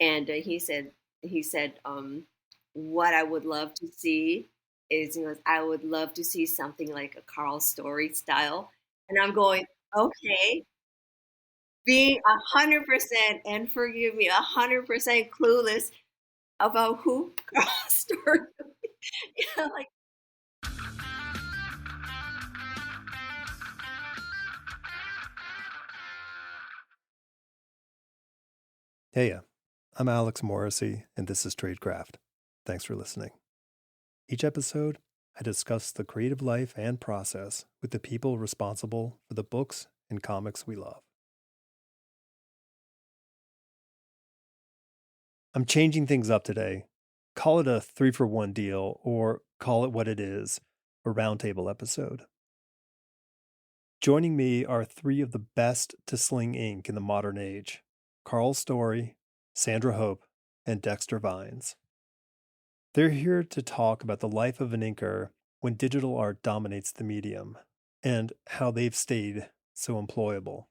And he said, what I would love to see is, I would love to see something like a Carl Story style. And I'm going, okay, being 100%, and forgive me, 100% clueless about who Carl Story, like, Hey, I'm Alex Morrissey, and this is Tradecraft. Thanks for listening. Each episode, I discuss the creative life and process with the people responsible for the books and comics we love. I'm changing things up today. Call it a 3-for-1 deal, or call it what it is, a roundtable episode. Joining me are 3 of the best to sling ink in the modern age: KARL STORY, Sandra Hope, and DEXTER VINES. They're here to talk about the life of an inker when digital art dominates the medium, and how they've stayed so employable.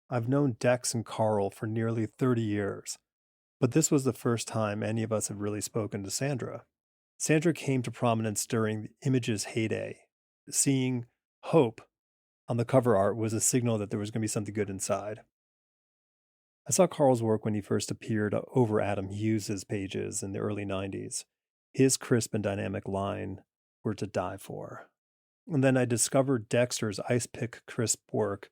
I've known Dex and Carl for nearly 30 years, but this was the first time any of us have really spoken to Sandra. Sandra came to prominence during the Image's heyday. Seeing Hope on the cover art was a signal that there was going to be something good inside. I saw Carl's work when he first appeared over Adam Hughes' pages in the early 90s. His crisp and dynamic line were to die for. And then I discovered Dexter's ice pick crisp work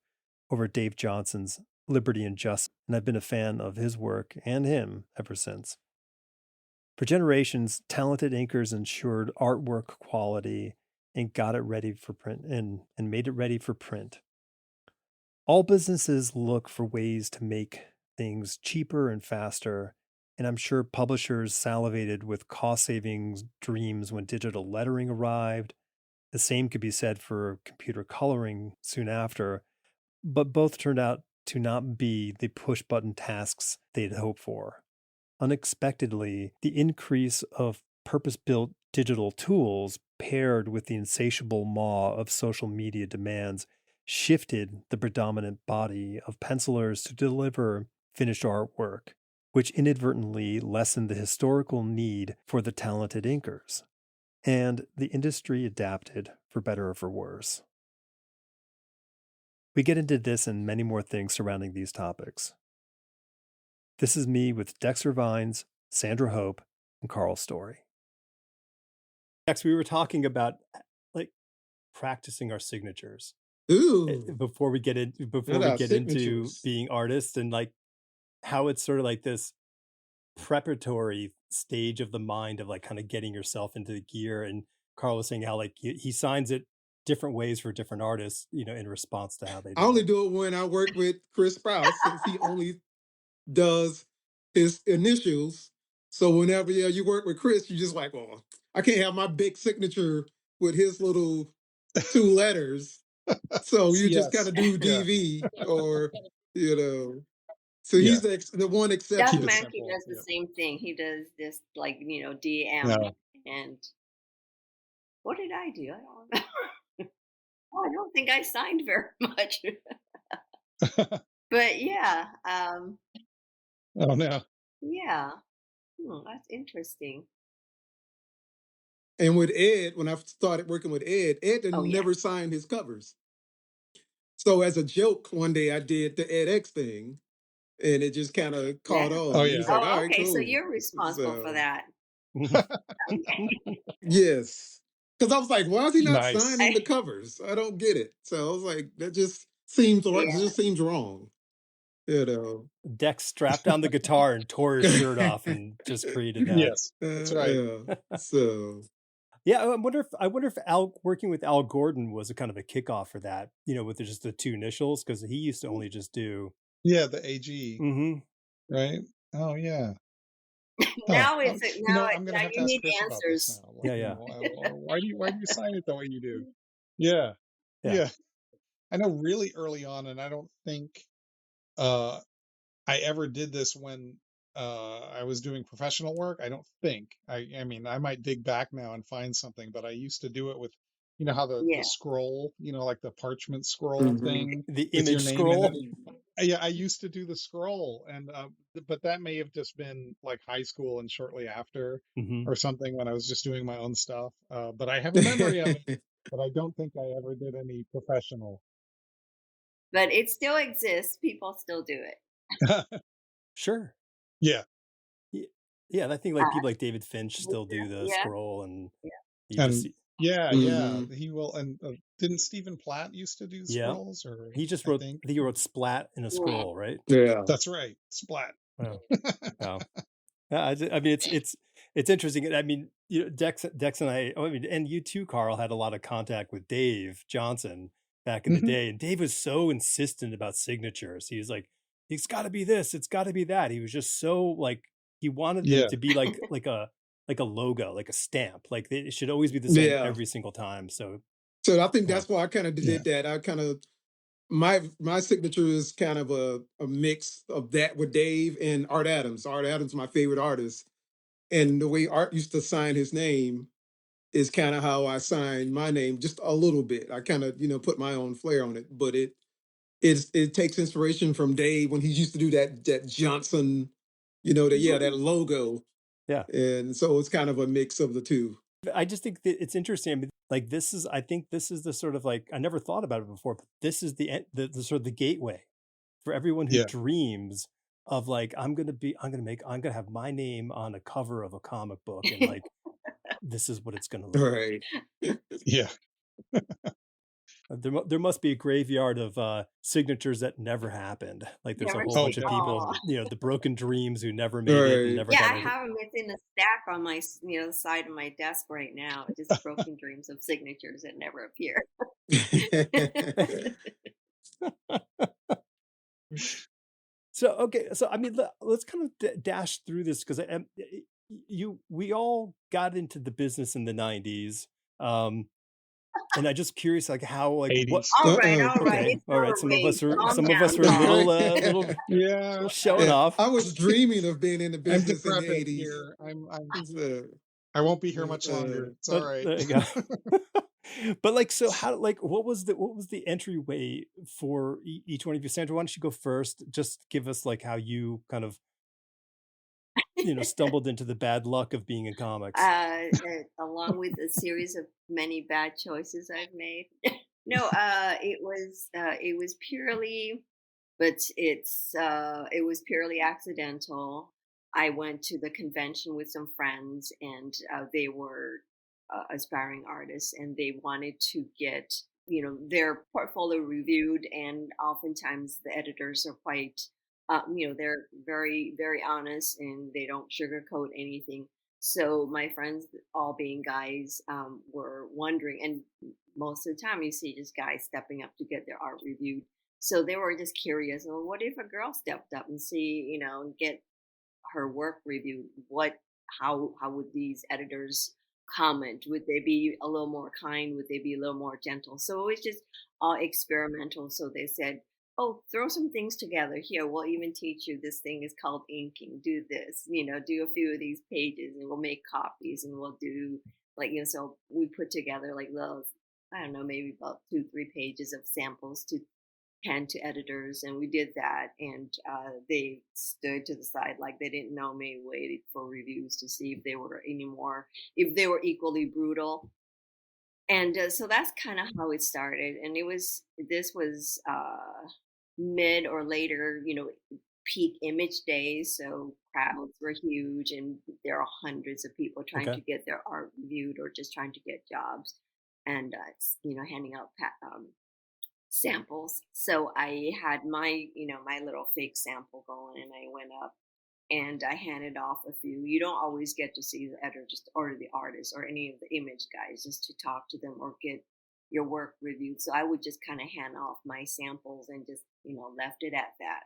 over Dave Johnson's Liberty and Justice, and I've been a fan of his work and him ever since. For generations, talented inkers ensured artwork quality and got it ready for print and made it ready for print. All businesses look for ways to make things cheaper and faster, and I'm sure publishers salivated with cost savings dreams when digital lettering arrived. The same could be said for computer coloring soon after, but both turned out to not be the push button tasks they'd hoped for. Unexpectedly, the increase of purpose-built digital tools paired with the insatiable maw of social media demands shifted the predominant body of pencilers to deliver finished artwork, which inadvertently lessened the historical need for the talented inkers. And the industry adapted, for better or for worse. We get into this and many more things surrounding these topics. This is me with Dexter Vines, Sandra Hope, and KARL Story. Next, we were talking about like practicing our signatures. Ooh, before we get into being artists, and like how it's sort of like this preparatory stage of the mind of like kind of getting yourself into the gear. And Carl was saying how like he signs it different ways for different artists, in response to how they do I only it. do it when I work with Chris Sprouse, since he only does his initials. So whenever you work with Chris, you're just like, well, I can't have my big signature with his little 2 letters. So you just kind of do DV or, So he's the one exception. Doug Mackey does the same thing. He does this like, DM. And what did I do? I don't know. Oh, I don't think I signed very much. But yeah. Oh no. Yeah. That's interesting. And with Ed, when I started working with Ed never signed his covers. So as a joke, one day I did the edX thing, and it just kind of caught on. Oh yeah. He's like, all right, okay, cool. So you're responsible for that. Yes. Because I was like, why is he not Nice. signing the covers? I don't get it. So I was like, that just seems it just seems wrong. Dex strapped on the guitar and tore his shirt off and just created that. Yes, that's right. So yeah, I wonder if working with Al Gordon was a kind of a kickoff for that, with just the 2 initials, because he used to only just do the AG. Mm-hmm. Right. Oh yeah. Now I'm gonna have to ask Chris about this now. Like, yeah. Why do you sign it the way you do? Yeah. I know really early on, and I don't think I ever did this when I was doing professional work. I don't think. I mean, I might dig back now and find something, but I used to do it with you know how Yeah. the scroll, you know, like the parchment scroll Mm-hmm. thing The with your image name in it. scroll. Yeah, I used to do the scroll, and but that may have just been like high school and shortly after, Mm-hmm. or something, when I was just doing my own stuff. But I have a memory of it, but I don't think I ever did any professional. But it still exists. People still do it. Sure. Yeah, Yeah, and I think like Uh, people like David Finch still do the yeah, scroll, and yeah. you just and see. yeah, Mm-hmm. he will. And didn't Stephen Platt used to do Yeah, scrolls, or he just I wrote. think I think he wrote "splat" in a Yeah. scroll, right? Yeah. that's right, Splat. Wow. Wow. Yeah, I mean, it's interesting. And I mean, you know, Dex and I. Oh, I mean, and you too, Carl, had a lot of contact with Dave Johnson back in the Hmm. day, and Dave was so insistent about signatures. He was like, "It's got to be this. It's got to be that." He was just so like he wanted them Yeah, to be like a logo, like a stamp. Like it should always be the same Yeah. every single time. So So I think yeah, that's why I kind of yeah. did that. I kind of my signature is kind of a mix of that with Dave and Art Adams. Art Adams, my favorite artist, and the way Art used to sign his name is kind of how I sign my name, just a little bit. I kind of put my own flair on it, but it takes inspiration from Dave when he used to do that Johnson, that logo, yeah. and so it's kind of a mix of the two. I just think that it's interesting. I mean, like I think this is the sort of like I never thought about it before, but this is the sort of the gateway for everyone who Yeah. dreams of like I'm gonna have my name on a cover of a comic book, and like this is what it's gonna look like. Right. Yeah. There must be a graveyard of signatures that never happened. Like there's a Never whole Oh, bunch of definitely. people, the broken dreams who never made it and Right. never Yeah, got I it. have them. It's in a stack on my, side of my desk right now. Just broken dreams of signatures that never appear. So okay, so I mean, let's kind of dash through this because we all got into the business in the '90s, and I'm just curious, like how, like what? 80s. All right, Uh-oh. all right. Okay, It's all right. still a race. Calm Some of down, us were a Carl. little Yeah, showing Yeah, off. I was dreaming of being in the I'm business in the decrepit 80s. here. Uh, I won't be here much uh, longer. It's all right. There you go. But like, so how, like, what was the entryway for each one of you? Sandra, why don't you go first? Just give us like how you kind of stumbled into the bad luck of being in comics. Along with a series of many bad choices I've made. No, it was purely, but it was purely accidental. I went to the convention with some friends, and they were aspiring artists, and they wanted to get their portfolio reviewed, and oftentimes the editors are quite they're very very honest, and they don't sugarcoat anything. So my friends, all being guys, were wondering, and most of the time you see just guys stepping up to get their art reviewed. So they were just curious, well, what if a girl stepped up and get her work reviewed? How would these editors comment? Would they be a little more kind? Would they be a little more gentle? So it was just all experimental. So they said, oh, throw some things together here. We'll even teach you, this thing is called inking. Do this, do a few of these pages, and we'll make copies, and we'll do so we put together like those, I don't know, maybe about 2-3 pages of samples to hand to editors, and we did that, and they stood to the side like they didn't know me, waited for reviews to see if they were equally brutal. And so that's kind of how it started. And this was mid or later, peak image days, so crowds were huge, and there are hundreds of people trying Okay. to get their art reviewed or just trying to get jobs, and handing out samples. So I had my little fake sample going, and I went up and I handed off a few. You don't always get to see the editor just or the artist or any of the image guys just to talk to them or get your work reviewed. So I would just kind of hand off my samples and just left it at that.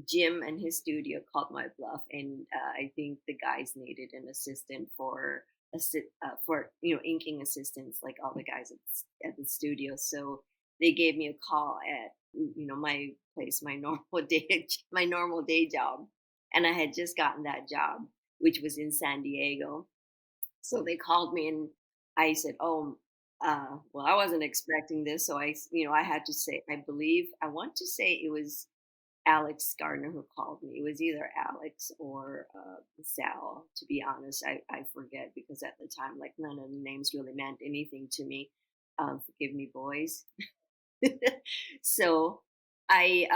Jim and his studio called my bluff, and I think the guys needed an assistant for inking assistants, like all the guys at the studio. So they gave me a call at my place, my normal day job, and I had just gotten that job, which was in San Diego. So they called me, and I said, "Oh, Well, I wasn't expecting this, so I had to say, I want to say it was Alex Gardner who called me. It was either Alex or Sal. To be honest, I forget because at the time, like none of the names really meant anything to me. Forgive me, boys. So I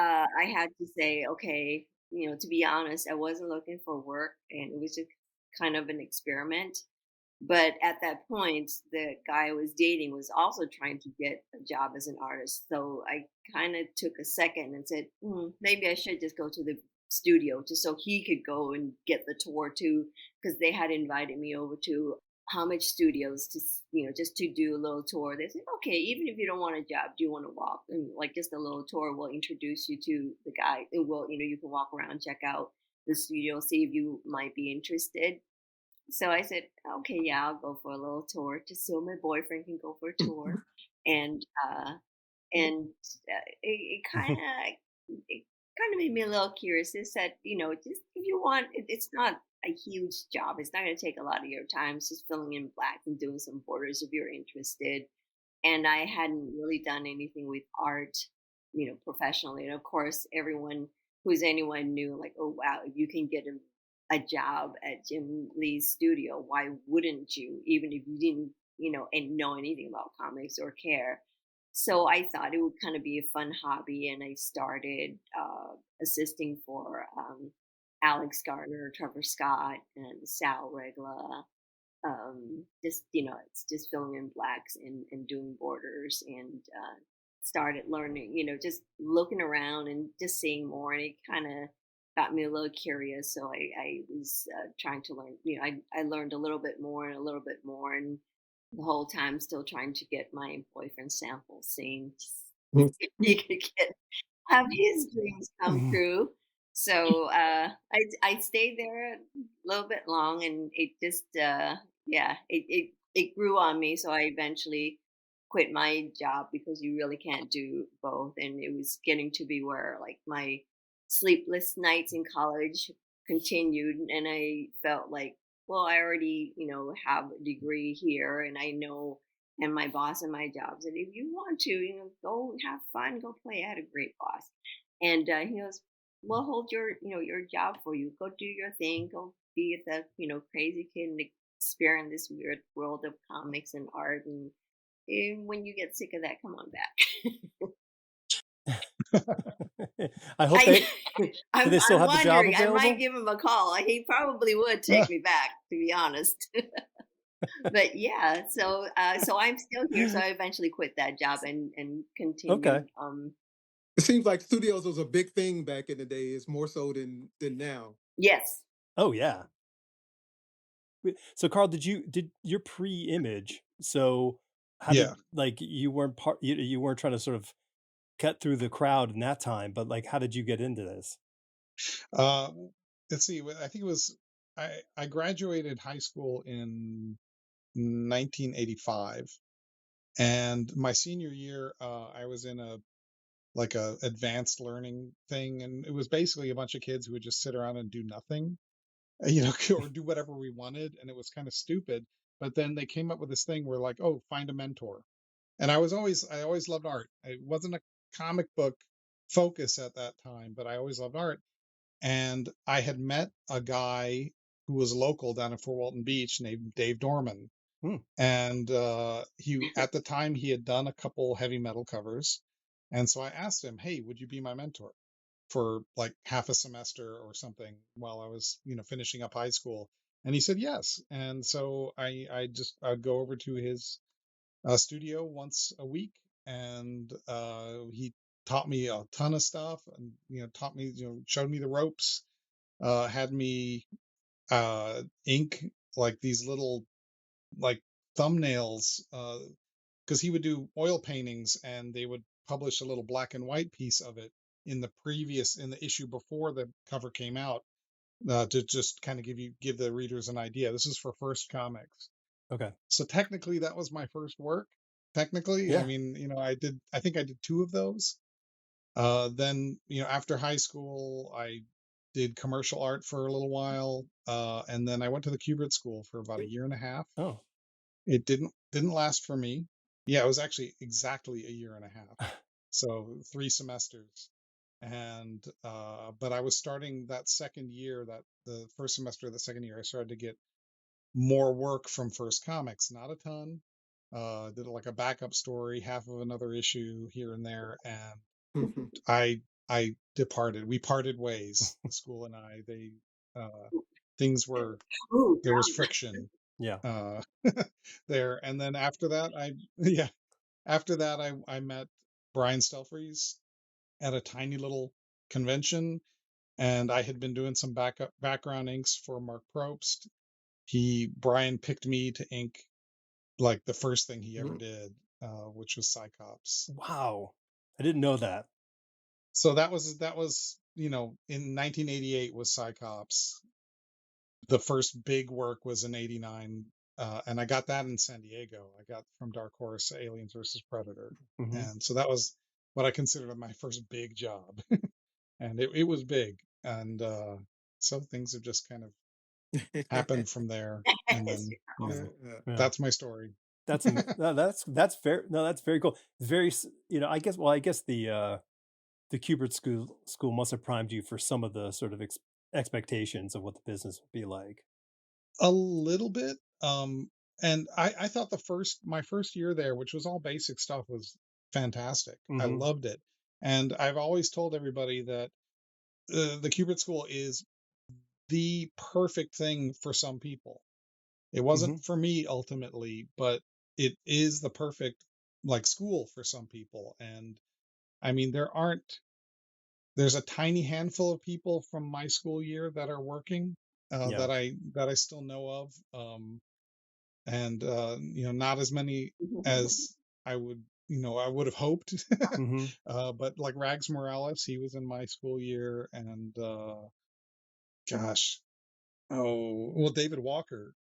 had to say, okay, to be honest, I wasn't looking for work, and it was just kind of an experiment. But at that point, the guy I was dating was also trying to get a job as an artist. So I kind of took a second and said, maybe I should just go to the studio just so he could go and get the tour too, because they had invited me over to Homage Studios to, just to do a little tour. They said, okay, even if you don't want a job, do you want to walk? And like just a little tour, we'll introduce you to the guy. And you can walk around, check out the studio, see if you might be interested. So I said, okay, yeah, I'll go for a little tour just so my boyfriend can go for a tour. And it kind of made me a little curious. It said, just if you want, it's not a huge job. It's not going to take a lot of your time. It's just filling in blacks and doing some borders if you're interested. And I hadn't really done anything with art, professionally. And of course, anyone knew, like, oh wow, if you can get a job at Jim Lee's studio, why wouldn't you? Even if you didn't, and know anything about comics or care. So I thought it would kind of be a fun hobby, and I started assisting for Alex Gardner, Trevor Scott, and Sal Regla. Just it's just filling in blacks and doing borders, and started learning, just looking around and just seeing more, and it kind of got me a little curious. So I was trying to learn. I learned a little bit more and a little bit more, and the whole time still trying to get my boyfriend samples, seeing if he could have his dreams come true. So I stayed there a little bit long, and it just it grew on me. So I eventually quit my job because you really can't do both, and it was getting to be where like my sleepless nights in college continued, and I felt like, well, I already have a degree here, and I know, and my boss and my job said, if you want to, go have fun, go play. I had a great boss, and he goes, we'll hold your job for you. Go do your thing. Go be the crazy kid and experience this weird world of comics and art. And when you get sick of that, come on back. I hope do they still I'm have the job wondering. I available? might give him a call. He probably would take me back, to be honest. But yeah, so I'm still here. So I eventually quit that job and continued. Okay. It seems like studios was a big thing back in the day. It's more so than now. Yes. Oh yeah. So Karl, did your pre-image? So how did you weren't you weren't trying to sort of cut through the crowd in that time, but like how did you get into this? Let's see. I think it was I graduated high school in 1985, and my senior year, I was in a advanced learning thing, and it was basically a bunch of kids who would just sit around and do nothing, or do whatever we wanted, and it was kind of stupid. But then they came up with this thing where like, oh, find a mentor. And I always loved art. It wasn't a comic book focus at that time, but I always loved art. And I had met a guy who was local down in Fort Walton Beach named Dave Dorman. And he at the time he had done a couple heavy metal covers. And so I asked him, hey, would you be my mentor for like half a semester or something while I was, finishing up high school? And he said yes. And so I'd go over to his studio once a week, and he taught me a ton of stuff, and taught me, showed me the ropes, had me ink like these little like thumbnails, because he would do oil paintings, and they would publish a little black and white piece of it in the issue before the cover came out, to just kind of give the readers an idea. This is for First Comics. Okay. So technically that was my first work. Technically, yeah. I mean, I think I did 2 of those. Then, after high school, I did commercial art for a little while. And then I went to the Kubert School for about a year and a half. Oh. It didn't last for me. Yeah, it was actually exactly a year and a half. So 3 semesters. And but I was starting that second year, that the first semester of the second year, I started to get more work from First Comics, not a ton. Did like a backup story, half of another issue here and there, and I departed. We parted ways, the school and I. They things were Ooh, there was drama. friction Yeah. uh there. And then after that yeah, after that I met Brian Stelfreeze at a tiny little convention, and I had been doing some background inks for Mark Probst. Brian picked me to ink like the first thing he ever did, which was Cyclops. Wow. I didn't know that. So that was in 1988 was Cyclops. The first big work was in '89, and I got that in San Diego. I got from Dark Horse Aliens versus Predator, Mm-hmm. and so that was what I considered my first big job, and it was big, and so things have just kind of happened from there, and Yes, then you're awesome. Yeah. that's my story. That's fair. No, that's very cool. It's very, I guess, well, I guess the Kubert school must have primed you for some of the sort of expectations of what the business would be like. A little bit. And I thought my first year there, which was all basic stuff, was fantastic. I Mm-hmm. loved it. And I've always told everybody that the Kubert School is the perfect thing for some people. It Mm-hmm. wasn't for me ultimately, but it is the perfect like school for some people. And I mean, there's a tiny handful of people from my school year that are working, Yeah. that I still know of. And not as many as I would have hoped. Mm-hmm. But like Rags Morales, he was in my school year, and gosh, oh well, David Walker,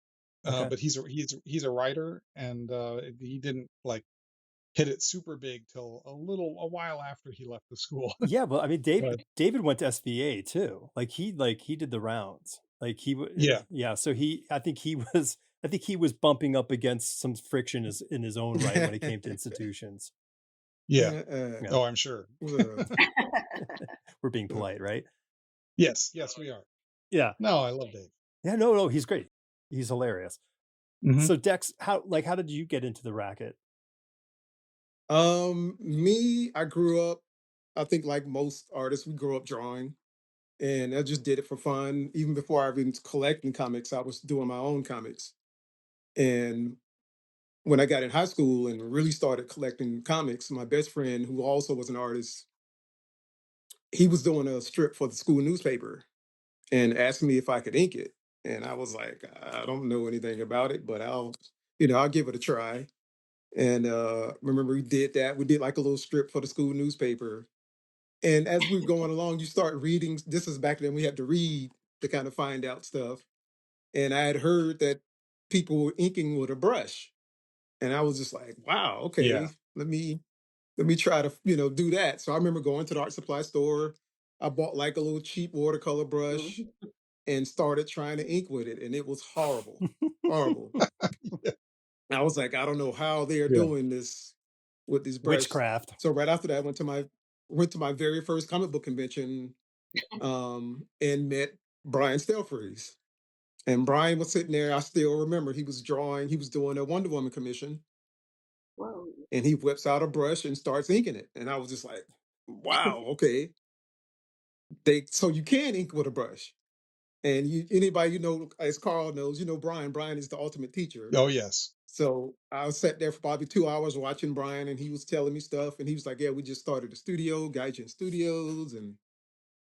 Okay. but he's a writer, and he didn't like hit it super big till a while after he left the school. Yeah, but I mean, But David went to SVA too. Like he did the rounds. Like yeah, yeah. So I think he was bumping up against some friction in his own right when it came to institutions. yeah, Yeah. oh, I'm sure. We're being polite, right? Yes, we are. Yeah. No, I love Dave. Yeah. No, he's great. He's hilarious. Hmm. So Dex, how did you get into the racket? Me, I grew up, I think like most artists, we grew up drawing. And I just did it for fun. Even before I even collecting comics, I was doing my own comics. And when I got in high school and really started collecting comics, my best friend, who also was an artist, he was doing a strip for the school newspaper and asked me if I could ink it. And I was like, I don't know anything about it, but I'll give it a try. And remember we did that. We did like a little strip for the school newspaper. And as we were going along, you start reading. This is back then we had to read to kind of find out stuff. And I had heard that people were inking with a brush. And I was just like, wow, Yeah, okay, let me try to, do that. So I remember going to the art supply store. I bought like a little cheap watercolor brush Mhm. and started trying to ink with it. And it was horrible. Horrible. I was like, I don't know how they are yeah. doing this with this brush. Witchcraft. So right after that, I went to my very first comic book convention, and met Brian Stelfreeze. And Brian was sitting there. I still remember he was drawing. He was doing a Wonder Woman commission, Whoa. and he whips out a brush and starts inking it. And I was just like, "Wow, okay." So you can ink with a brush. And anybody as Carl knows, Brian. Brian is the ultimate teacher. Oh yes. So I sat there for probably 2 hours watching Brian, and he was telling me stuff. And he was like, "Yeah, we just started a studio, Gaijin Studios, and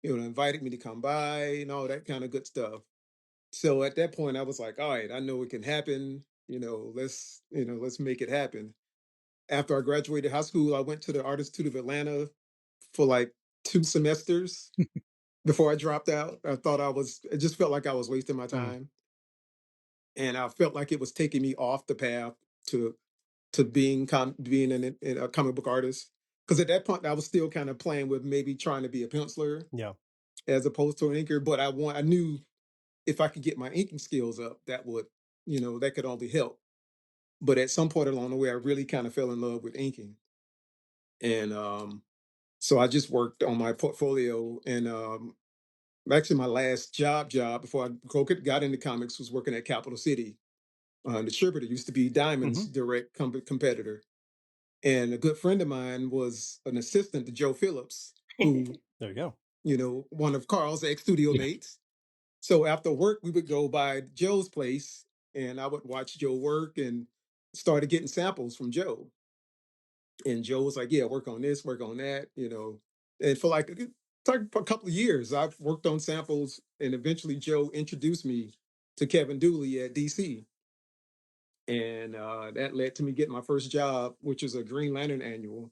invited me to come by and all that kind of good stuff." So at that point, I was like, "All right, I know it can happen. Let's make it happen." After I graduated high school, I went to the Art Institute of Atlanta for like 2 semesters before I dropped out. It just felt like I was wasting my Mm, time, and I felt like it was taking me off the path to being a comic book artist. Because at that point, I was still kind of playing with maybe trying to be a penciler yeah. as opposed to an inker. But I knew if I could get my inking skills up, that could only help. But at some point along the way, I really kind of fell in love with inking. And so I just worked on my portfolio. And actually, my last job before got into comics was working at Capital City. Distributor used to be Diamond's direct competitor. And a good friend of mine was an assistant to Joe Phillips, who, There you go. one of Carl's ex-studio mates. So after work, we would go by Joe's place and I would watch Joe work and started getting samples from Joe. And Joe was like, yeah, work on this, work on that, And for like a couple of years, I've worked on samples and eventually Joe introduced me to Kevin Dooley at DC. And that led to me getting my first job, which was a Green Lantern annual.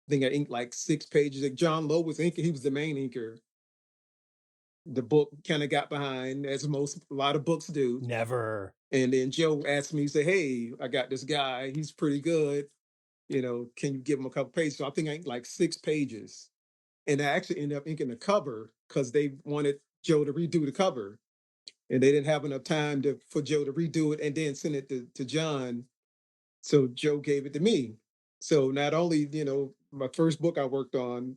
I think I inked like 6 pages. Like John Lowe was inking, he was the main inker. The book kind of got behind, as a lot of books do. Never. And then Joe asked me, he said, hey, I got this guy, he's pretty good. Can you give him a couple pages? So I think I inked like 6 pages. And I actually ended up inking the cover because they wanted Joe to redo the cover. And they didn't have enough time for Joe to redo it and then send it to John. So Joe gave it to me. So not only, my first book I worked on,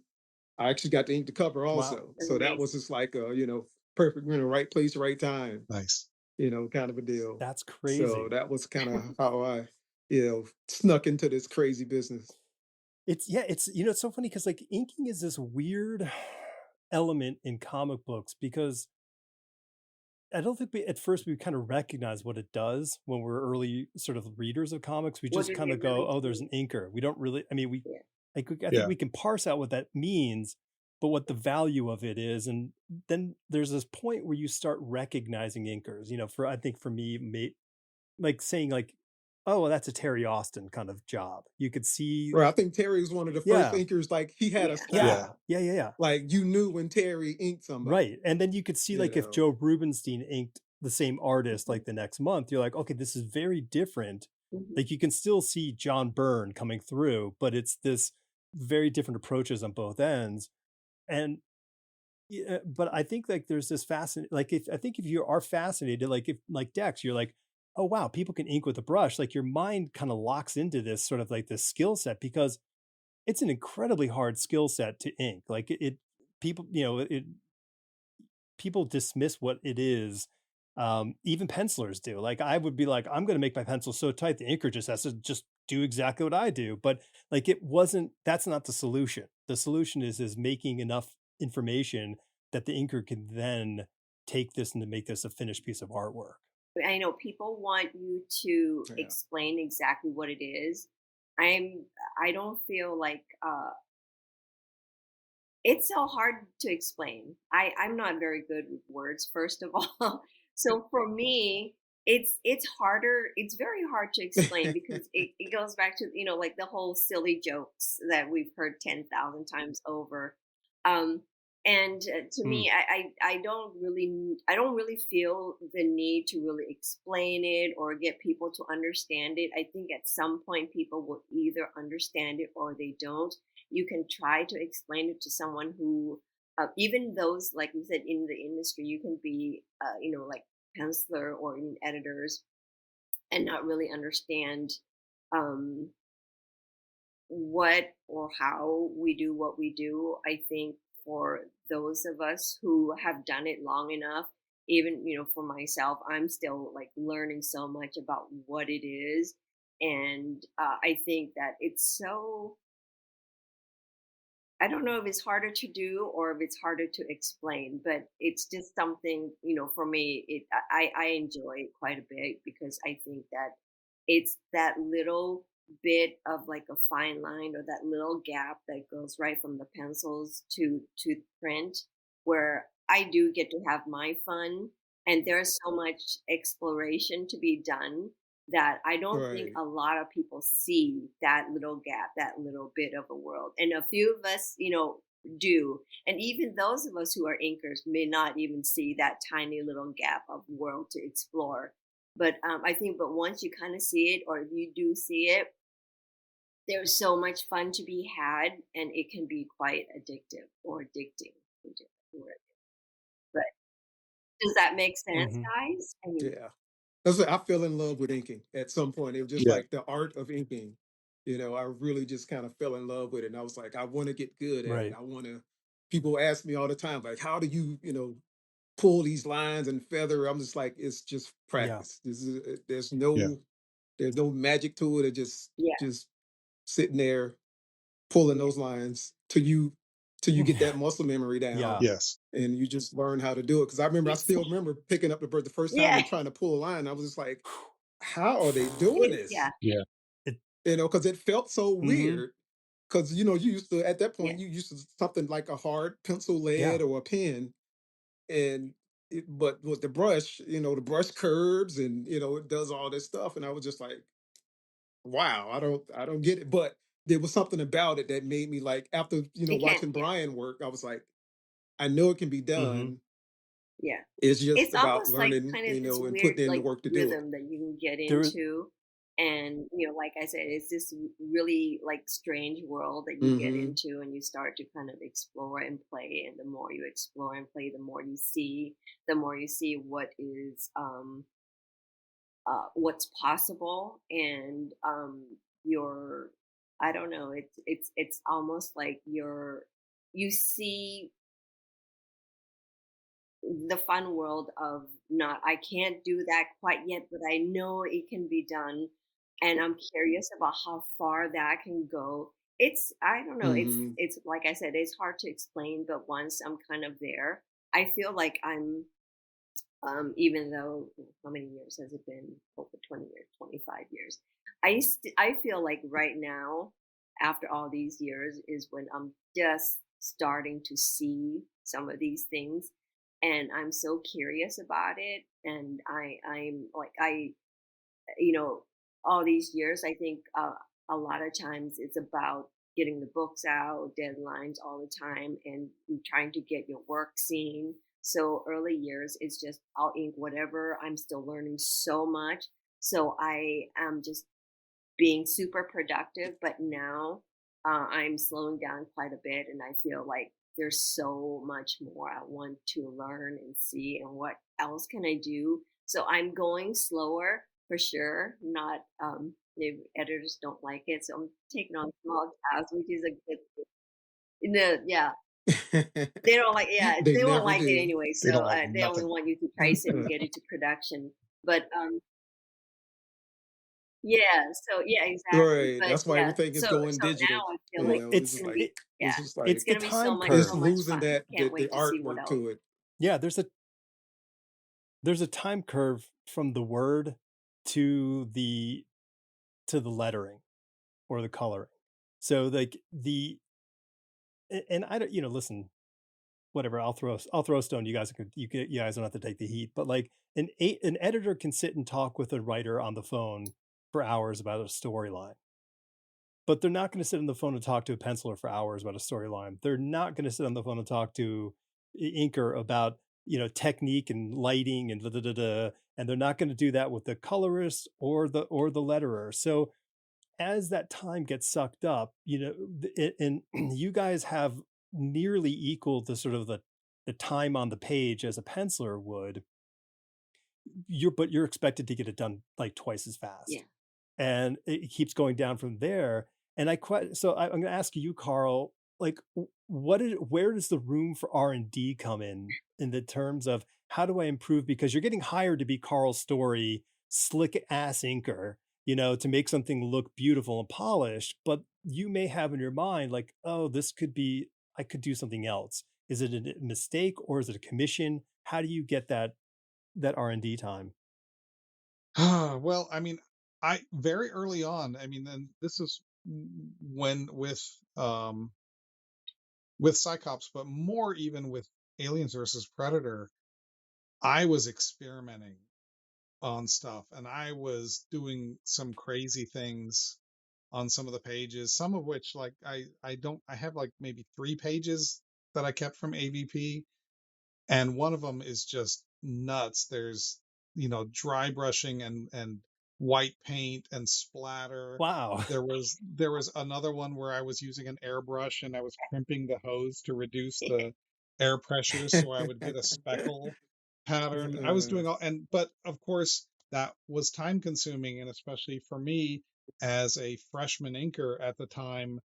I actually got to ink the cover also. Wow. So that was just like perfect, right place, right time. Nice. Kind of a deal. That's crazy. So that was kind of how I, snuck into this crazy business. It's it's so funny because like inking is this weird element in comic books because I don't think at first we kind of recognize what it does when we're early sort of readers of comics. We just kind of go, really, oh, there's an inker. We don't really, I mean, I think we can parse out what that means, but what the value of it is. And then there's this point where you start recognizing inkers, I think for me, like saying like, oh, well, that's a Terry Austin kind of job. You could see. Right. I think Terry was one of the first inkers. Like he had a style. Yeah. Like you knew when Terry inked somebody. Right. And then you could see like if Joe Rubenstein inked the same artist like the next month, you're like, okay, this is very different. Like you can still see John Byrne coming through, but it's this very different approaches on both ends. And but I think like there's this fascinating, like if you are fascinated, like if like Dex, you're like, oh wow, people can ink with a brush. Like your mind kind of locks into this sort of like this skill set because it's an incredibly hard skill set to ink. Like people, people dismiss what it is. Even pencilers do. Like I would be like, I'm going to make my pencil so tight the inker just has to just do exactly what I do. But like that's not the solution. The solution is making enough information that the inker can then take this and to make this a finished piece of artwork. I know people want you to explain exactly what it is. I don't feel like it's so hard to explain. I'm not very good with words, first of all. So for me, it's harder. It's very hard to explain because it goes back to, like the whole silly jokes that we've heard 10,000 times over. And to me, I don't really feel the need to really explain it or get people to understand it. I think at some point people will either understand it or they don't. You can try to explain it to someone who, even those, like you said, in the industry, you can be, like penciler or even editors and not really understand what or how we do what we do. I think for those of us who have done it long enough, even, for myself, I'm still like learning so much about what it is. And I think that it's so, I don't know if it's harder to do or if it's harder to explain, but it's just something, for me, I enjoy it quite a bit because I think that it's that little bit of like a fine line or that little gap that goes right from the pencils to print where I do get to have my fun and there's so much exploration to be done that I don't think a lot of people see that little gap, that little bit of a world. And a few of us, do. And even those of us who are inkers may not even see that tiny little gap of world to explore. But I think, but once you kind of see it, or if you do see it, there's so much fun to be had, and it can be quite addictive or addicting. But does that make sense, guys? I mean, That's what I fell in love with inking at some point. It was just Yeah. like the art of inking. I really just kind of fell in love with it. And I was like, I want to get good at it. Right. I want to, people ask me all the time, like, how do you, pull these lines and feather? I'm just like, it's just Yeah. practice. There's Yeah. no magic to it. It Yeah. just sitting there pulling Yeah. those lines till you get that muscle memory down Yeah. Yes. and you just learn how to do it. Because I It's still remember picking up the bird the first time yeah. and trying to pull a line. I was just like, how are they doing It's this? yeah. Yeah. It, Because it felt so mm-hmm. weird. Because you used to at that Yeah. point you used to something like a hard pencil Yeah. lead or a pen, and but with the brush, the brush curves and it does all this stuff, and I was just like, wow, I don't get it. But there was something about it that made me like after It can. watching Yeah. Brian work, I was like, I know it can be Mm-hmm. done. Yeah. It's just It's about almost like learning, kind of this and weird putting in the like work to do it. rhythm that you can get There was, into. And like I said, it's this really like strange world that you get Hmm. into, and you start to kind of explore and play. And the more you explore and play, the more you see what's possible. And your I don't know, it's almost like you see the fun world of not I can't do that quite yet, but I know it can be done, and I'm curious about how far that can go. It's I don't know, Hmm. it's like I said, it's hard to explain, but once I'm kind of there, I feel like I'm even though how many years has it been? Over 20 years, 25 years. I feel like right now, after all these years, is when I'm just starting to see some of these things, and I'm so curious about it. And I'm like you know, all these years, I think a lot of times it's about getting the books out, deadlines all the time, and trying to get your work seen. So early years, it's just I'll ink whatever. I'm still learning so much. So I am just being super productive. But now I'm slowing down quite a bit, and I feel like there's so much more I want to learn and see, and what else can I do. So I'm going slower for sure. Not the editors don't like it, so I'm taking on small tasks, which is a good thing. No, yeah, they don't like. Yeah, They they won't never like it do. anyway. They So don't like they only nothing. want you to price it and get it to production. But yeah, so yeah, exactly. Right. But That's why yeah, everything is going so digital. now I feel well, like It's it's just gonna like be it, yeah, it's just it's it's like the gonna be so time much it's so curve. much losing fun. that Can't the wait to see what artwork else. to it. Yeah, there's a time curve from the word to the lettering or the coloring. So like and I don't, listen, whatever, I'll throw a stone. You guys don't have to take the heat, but like an editor can sit and talk with a writer on the phone for hours about a storyline, but they're not going to sit on the phone and talk to a penciler for hours about a storyline. They're not going to sit on the phone and talk to inker about technique and lighting and da, da, da, da, and they're not going to do that with the colorist or the letterer. So as that time gets sucked up, and you guys have nearly equal the sort of the time on the page as a penciler would, you're expected to get it done like twice as Yeah. fast, and it keeps going down from there. And I'm going to ask you, Karl, like where does the room for R&D come in the terms of how do I improve? Because you're getting hired to be Karl Story, slick ass inker, to make something look beautiful and polished, but you may have in your mind like, oh, I could do something else. Is it a mistake or is it a commission? How do you get that R&D time? Well, I mean, I very early on, I mean, and this is when with Cyclops, but more even with Aliens versus Predator, I was experimenting on stuff and I was doing some crazy things on some of the pages, some of which like I have like maybe 3 pages that I kept from AVP, and one of them is just nuts. There's dry brushing and white paint and splatter. Wow. There was another one where I was using an airbrush and I was crimping the hose to reduce the air pressure so I would get a speckle pattern. I was doing all, and but of course that was time consuming, and especially for me as a freshman inker at the time.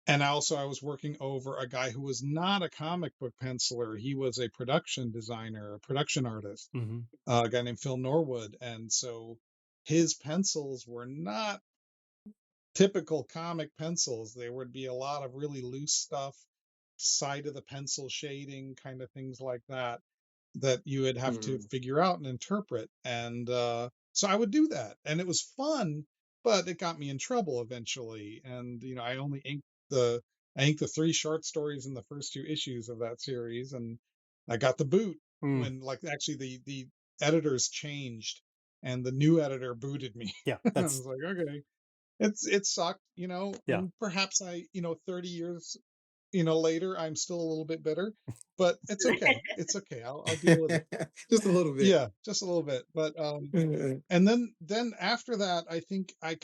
And also, I was working over a guy who was not a comic book penciler. He was a production designer, a production artist, a guy named Phil Norwood. And so his pencils were not typical comic pencils. There would be a lot of really loose stuff, side of the pencil shading, kind of things like that, that you would have to figure out and interpret. And so I would do that. And it was fun, but it got me in trouble eventually. And, you know, I inked the 3 short stories in the first 2 issues of that series. And I got the boot when, like, actually the editors changed and the new editor booted me. Yeah. I was like, okay. It sucked, you know, and perhaps 30 years, later, I'm still a little bit bitter, but it's okay. It's okay. I'll deal with it. Just a little bit. Yeah, just a little bit. But and then after that, I think I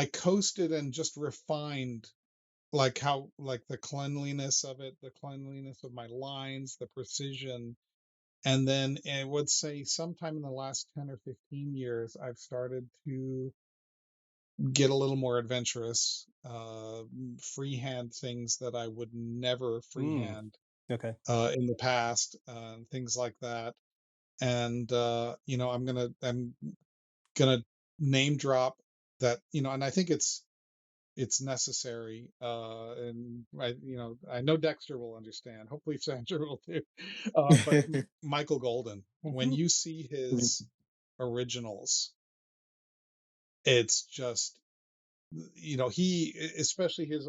coasted and just refined, like, how, like, the cleanliness of it, the cleanliness of my lines, the precision. And then I would say sometime in the last 10 or 15 years, I've started to get a little more adventurous, freehand things that I would never freehand Okay. in the past, things like that. And I'm gonna name drop that, and I think it's necessary. And I know Dexter will understand. Hopefully Sandra will too. But Michael Golden, when you see his originals, it's just, he, especially his,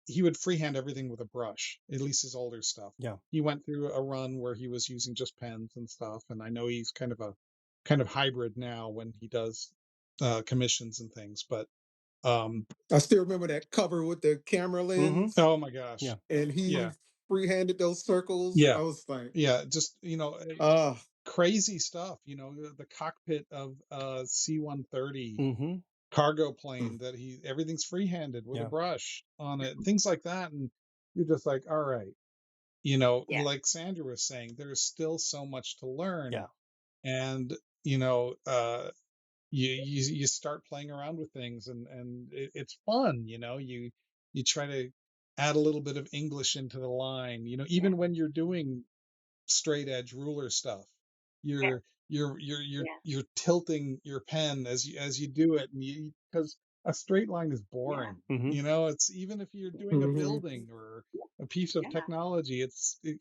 he would freehand everything with a brush, at least his older stuff. Yeah. He went through a run where he was using just pens and stuff. And I know he's kind of hybrid now when he does commissions and things, but I still remember that cover with the camera lens. oh my gosh. Yeah. And he freehanded those circles. Yeah. I was like, just, crazy stuff, the cockpit of C-130 cargo plane that everything's freehanded with a brush on it, things like that. And you're just like, all right, like Sandra was saying, there's still so much to learn. Yeah. And, you start playing around with things, and it's fun, you try to add a little bit of English into the line, even when you're doing straight edge ruler stuff, you're you're tilting your pen as you do it, and because a straight line is boring. It's, even if you're doing a building or a piece of technology, it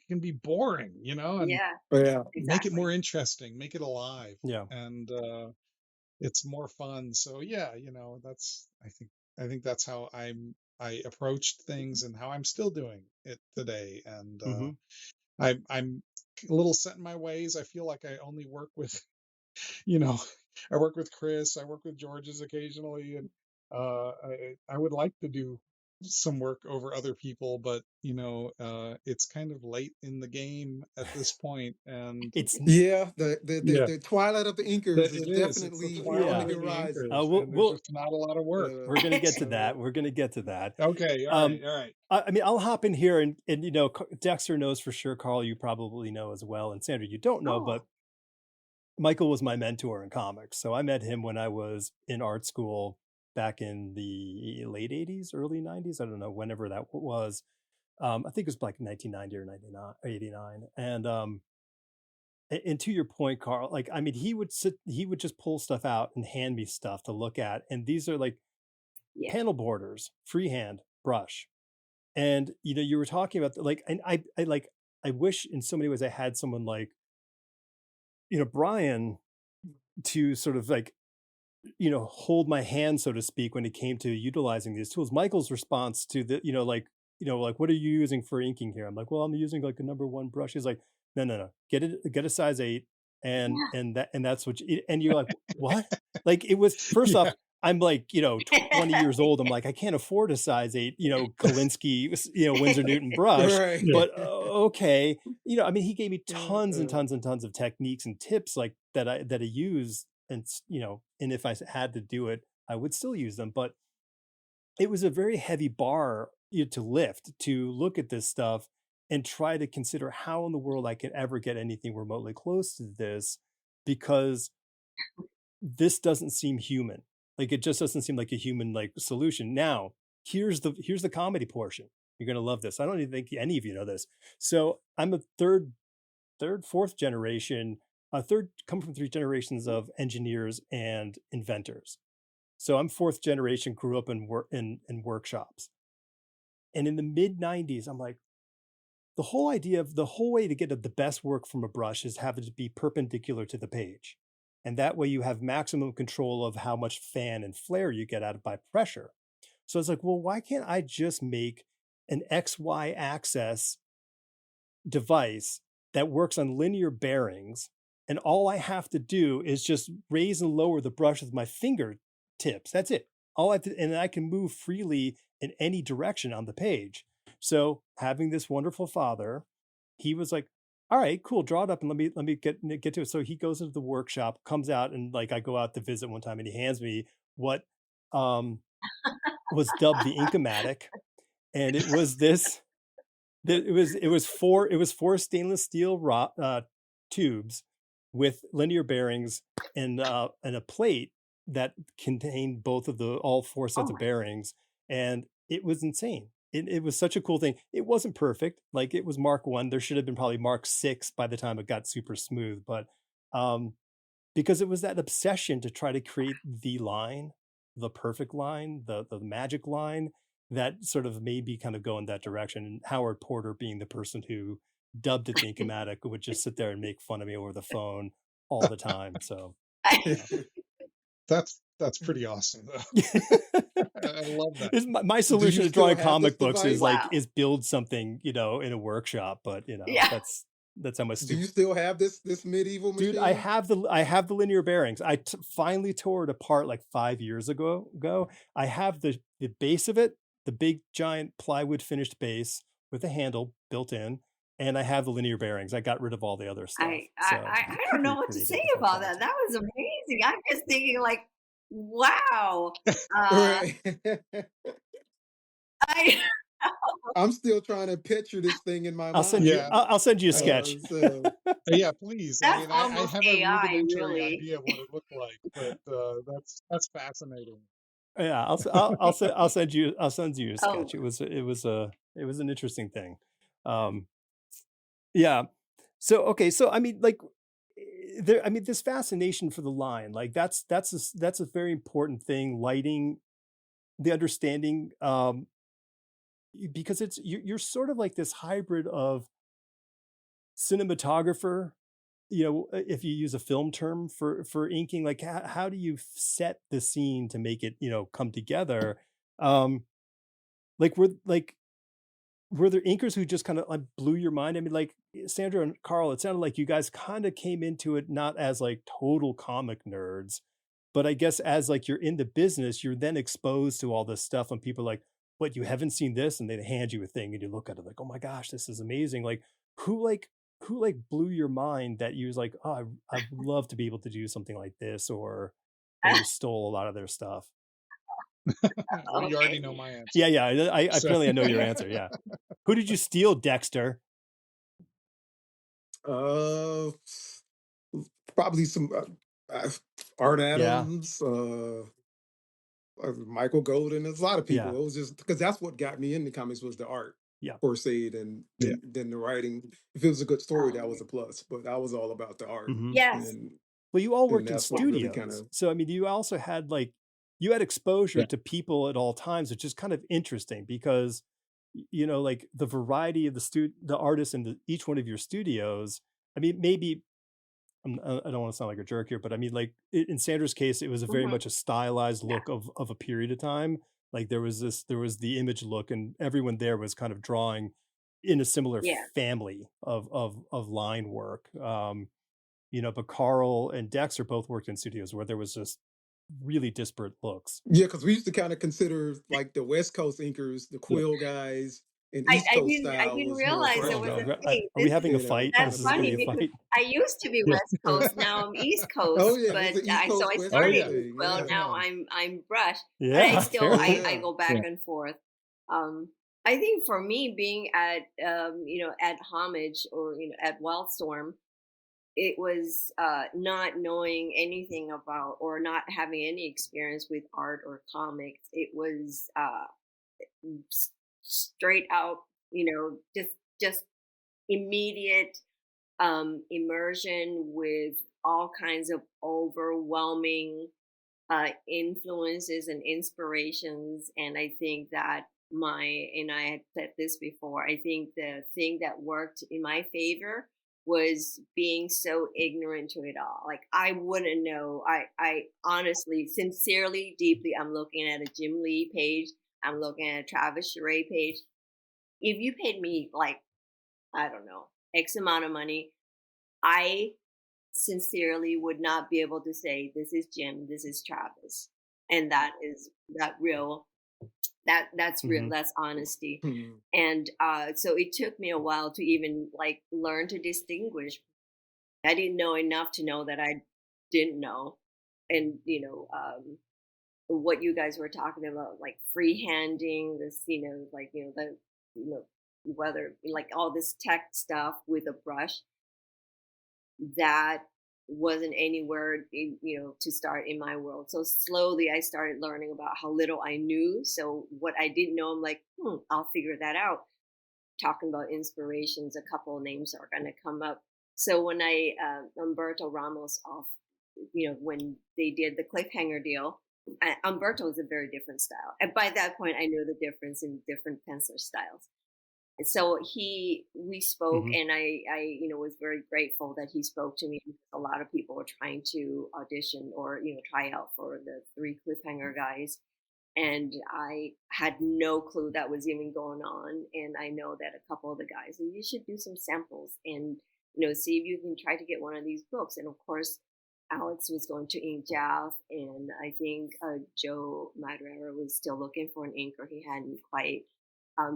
can be boring, and make it more interesting, make it alive. And it's more fun. So that's, I think that's how I approached things and how I'm still doing it today. And I'm a little set in my ways. I feel like I only work with, I work with Chris, I work with George's occasionally, and I would like to do some work over other people, but it's kind of late in the game at this point, and the twilight of the Inkers is definitely it's the twilight of the Inkers, and there's just not a lot of work. We're gonna get to that. We're gonna get to that. Okay, all right. I mean, I'll hop in here, and Dexter knows for sure. Karl, you probably know as well, and Sandra, you don't know, but Michael was my mentor in comics. So I met him when I was in art school back in the late 80s, early 90s. I don't know, whenever that was. I think it was like 1990 or 89. And to your point, Karl, like, I mean, he would just pull stuff out and hand me stuff to look at. And these are like panel borders, freehand, brush. And, you were talking about like, and I wish in so many ways I had someone like, Brian to sort of like, hold my hand, so to speak, when it came to utilizing these tools. Michael's response to the, like, what are you using for inking here? I'm like, well, I'm using like a number 1 brush. He's like, no, get a size 8. And that's what and you're like, what? Like, it was, first off, I'm like, 20 years old. I'm like, I can't afford a size 8, Kolinsky, Winsor Newton brush, but okay. I mean, he gave me tons and tons and tons of techniques and tips like that I use. And, and if I had to do it, I would still use them. But it was a very heavy bar to lift, to look at this stuff and try to consider how in the world I could ever get anything remotely close to this because this doesn't seem human. Like, it just doesn't seem like a human like solution. Now, here's the comedy portion. You're gonna love this. I don't even think any of you know this. So I'm a fourth generation, come from 3 generations of engineers and inventors. So I'm 4th generation, grew up in workshops. And in the mid 90s, I'm like, the whole way to get the best work from a brush is have it to be perpendicular to the page. And that way you have maximum control of how much fan and flare you get out of by pressure. So I was like, well, why can't I just make an XY axis device that works on linear bearings, and all I have to do is just raise and lower the brush with my fingertips. That's it. And I can move freely in any direction on the page. So having this wonderful father, he was like, all right, cool, draw it up and let me get to it. So he goes into the workshop, comes out, and like I go out to visit one time, and he hands me what was dubbed the Inker'S, and it was this. It was 4 stainless steel tubes with linear bearings and a plate that contained all 4 sets of bearings, and it was insane. It was such a cool thing. It wasn't perfect. Like, it was Mark 1. There should have been probably Mark 6 by the time it got super smooth, but because it was that obsession to try to create the line, the perfect line, the magic line, that sort of made me kind of go in that direction. And Howard Porter, being the person who dubbed it the Inker'S, would just sit there and make fun of me over the phone all the time. So that's pretty awesome, though. I love that. My solution to drawing comic books is Wow. is build something, in a workshop. But that's how much. Do you still have this medieval machine? Dude, I have the linear bearings. I finally tore it apart like 5 years ago. I have the base of it, the big giant plywood finished base with a handle built in, and I have the linear bearings. I got rid of all the other stuff. I don't know what to say about that. That was amazing. I'm just thinking like, wow. I'm still trying to picture this thing in my mind. I'll send you a sketch. Yeah, please. That's I almost have AI, a rudimentary really. idea of what it looked like, but that's fascinating. Yeah, I'll send you a sketch. It was an interesting thing. Yeah. So okay, so I mean, like, this fascination for the line, like that's a very important thing. Lighting, the understanding, because you're sort of like this hybrid of cinematographer. If you use a film term for inking, like how do you set the scene to make it come together? Were there inkers who just kind of like blew your mind? I mean, like Sandra and Karl, it sounded like you guys kind of came into it not as like total comic nerds, but I guess as like you're in the business, you're then exposed to all this stuff, and people are like, what, you haven't seen this? And they hand you a thing and you look at it like, oh my gosh, this is amazing. Like who blew your mind that you was like, oh, I'd love to be able to do something like this, or you stole a lot of their stuff? Well, you already know my answer. Yeah. I apparently I know your answer. Yeah. Who did you steal, Dexter? Probably some Art Adams, Michael Golden. There's a lot of people. It was just because that's what got me into comics, was the art, per se, and then the writing. If it was a good story, that was a plus. But I was all about the art. Yes. Well, you all worked in studios, really so I mean, you also had you had exposure to people at all times, which is kind of interesting because, like the variety of the artists in each one of your studios. I mean, maybe I don't want to sound like a jerk here, but I mean, like in Sandra's case, it was very much a stylized look of a period of time. Like there was the image look, and everyone there was kind of drawing in a similar family of line work. But Karl and Dexter both worked in studios where there was just really disparate looks. Yeah, because we used to kind of consider like the West Coast inkers, the quill guys, and East Coast style. I didn't realize it was a thing. Are we having a fight? That's funny because I used to be West Coast, now I'm East Coast. Oh yeah, but so I started well. Now I'm brush. Yeah, but I go back and forth. I think for me, being at at Homage or at Wildstorm, it was not knowing anything about or not having any experience with art or comics. It was straight out, just immediate immersion with all kinds of overwhelming influences and inspirations. And I think that and I had said this before, I think the thing that worked in my favor was being so ignorant to it all. Like I wouldn't know. I honestly, sincerely, deeply, I'm looking at a Jim Lee page. I'm looking at a Travis Charest page. If you paid me like, I don't know, X amount of money, I sincerely would not be able to say, this is Jim, this is Travis. And that's real, that's honesty. And so it took me a while to even like learn to distinguish. I didn't know enough to know that I didn't know. And, what you guys were talking about, like freehanding this, whether like all this tech stuff with a brush, that wasn't anywhere, to start in my world. So slowly I started learning about how little I knew. So what I didn't know, I'm like, I'll figure that out. Talking about inspirations, a couple of names are going to come up. So when I, Umberto Ramos off, when they did the cliffhanger deal, Umberto is a very different style. And by that point, I knew the difference in different penciler styles. So we spoke, and I was very grateful that he spoke to me. A lot of people were trying to audition or try out for the 3 cliffhanger guys, and I had no clue that was even going on. And I know that a couple of the guys, and you should do some samples and see if you can try to get one of these books. And of course, Alex was going to ink Jeff, and I think Joe Madureira was still looking for an inker. He hadn't quite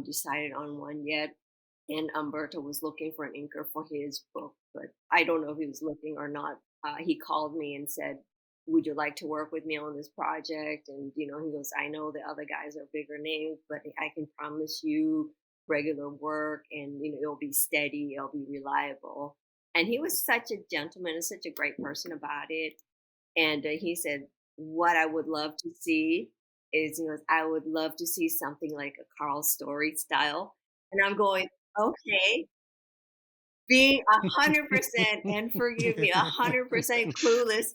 decided on one yet. And Umberto was looking for an inker for his book, but I don't know if he was looking or not. He called me and said, would you like to work with me on this project? And, he goes, I know the other guys are bigger names, but I can promise you regular work, and, it'll be steady, it'll be reliable. And he was such a gentleman and such a great person about it. And he said, what I would love to see is, I would love to see something like a KARL Story style. And I'm going, okay, being 100%, and forgive me, 100% clueless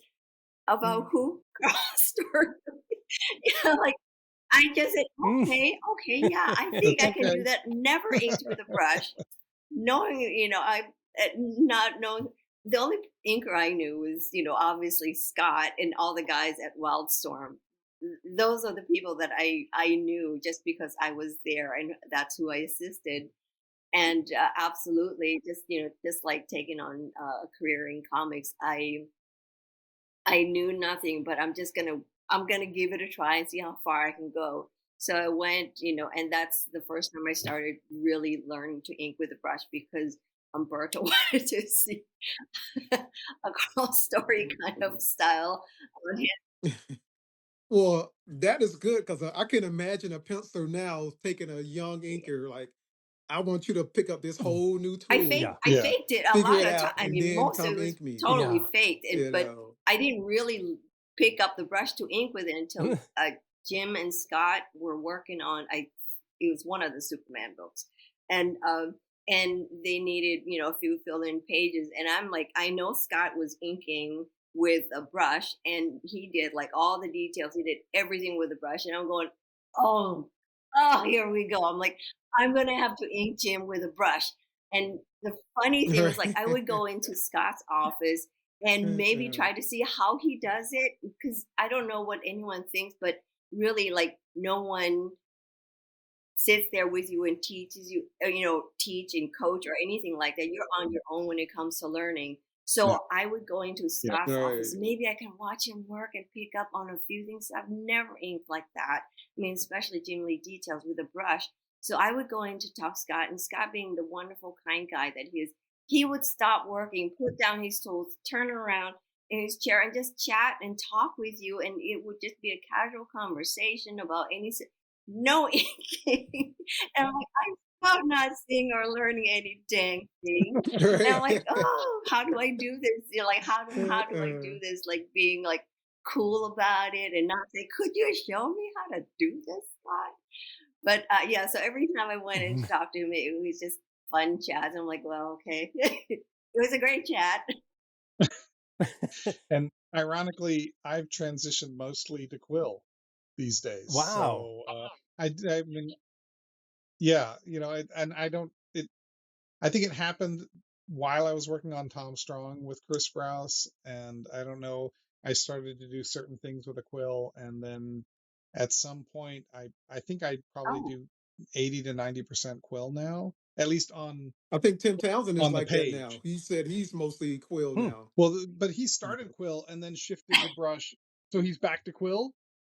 about who KARL Story is. Like, I just said, okay, yeah, I think I can do that. Never inked with a brush. Knowing, I not knowing, the only inker I knew was, obviously Scott and all the guys at Wildstorm. Those are the people that I knew just because I was there, and that's who I assisted. And absolutely, just like taking on a career in comics, I knew nothing, but I'm gonna give it a try and see how far I can go. So I went, and that's the first time I started really learning to ink with a brush, because Umberto wanted to see a KARL Story kind of style on him. Well, that is good, because I can imagine a penciler now taking a young inker, like, I want you to pick up this whole new tool. I faked it a lot of times. I mean, most of it was totally faked, but I didn't really pick up the brush to ink with it until Jim and Scott were working on. It was one of the Superman books, and they needed a few fill-in pages, and I'm like, I know Scott was inking with a brush, and he did like all the details. He did everything with a brush, and I'm going, oh, here we go. I'm like, I'm gonna have to ink Jim with a brush. And the funny thing was, like, I would go into Scott's office and maybe try to see how he does it, because I don't know what anyone thinks, but really, like, no one sits there with you and teaches you, teach and coach or anything like that. You're on your own when it comes to learning. So I would go into Scott's office. Maybe I can watch him work and pick up on a few things. I've never inked like that. I mean, especially Jim Lee details with a brush. So I would go in to talk to Scott, and Scott, being the wonderful, kind guy that he is, he would stop working, put down his tools, turn around in his chair, and just chat and talk with you. And it would just be a casual conversation about no inking. And I'm like, I'm about not seeing or learning any dang thing. And I'm like, oh, how do I do this? You know, like how do I do this? Like being like cool about it and not say, could you show me how to do this? God? But yeah, so every time I went and talked to him, it was just fun chats. I'm like, well, okay, it was a great chat. And ironically, I've transitioned mostly to Quill these days. Wow. So I mean, yeah, and I think it happened while I was working on Tom Strong with Chris Sprouse, and I don't know, I started to do certain things with a Quill, and then at some point, I think I probably Oh, do 80 to 90% Quill now, at least I think Tim Townsend is on the like that now. page. He said he's mostly Quill now. Well, but he started Quill and then shifted to brush, so he's back to Quill.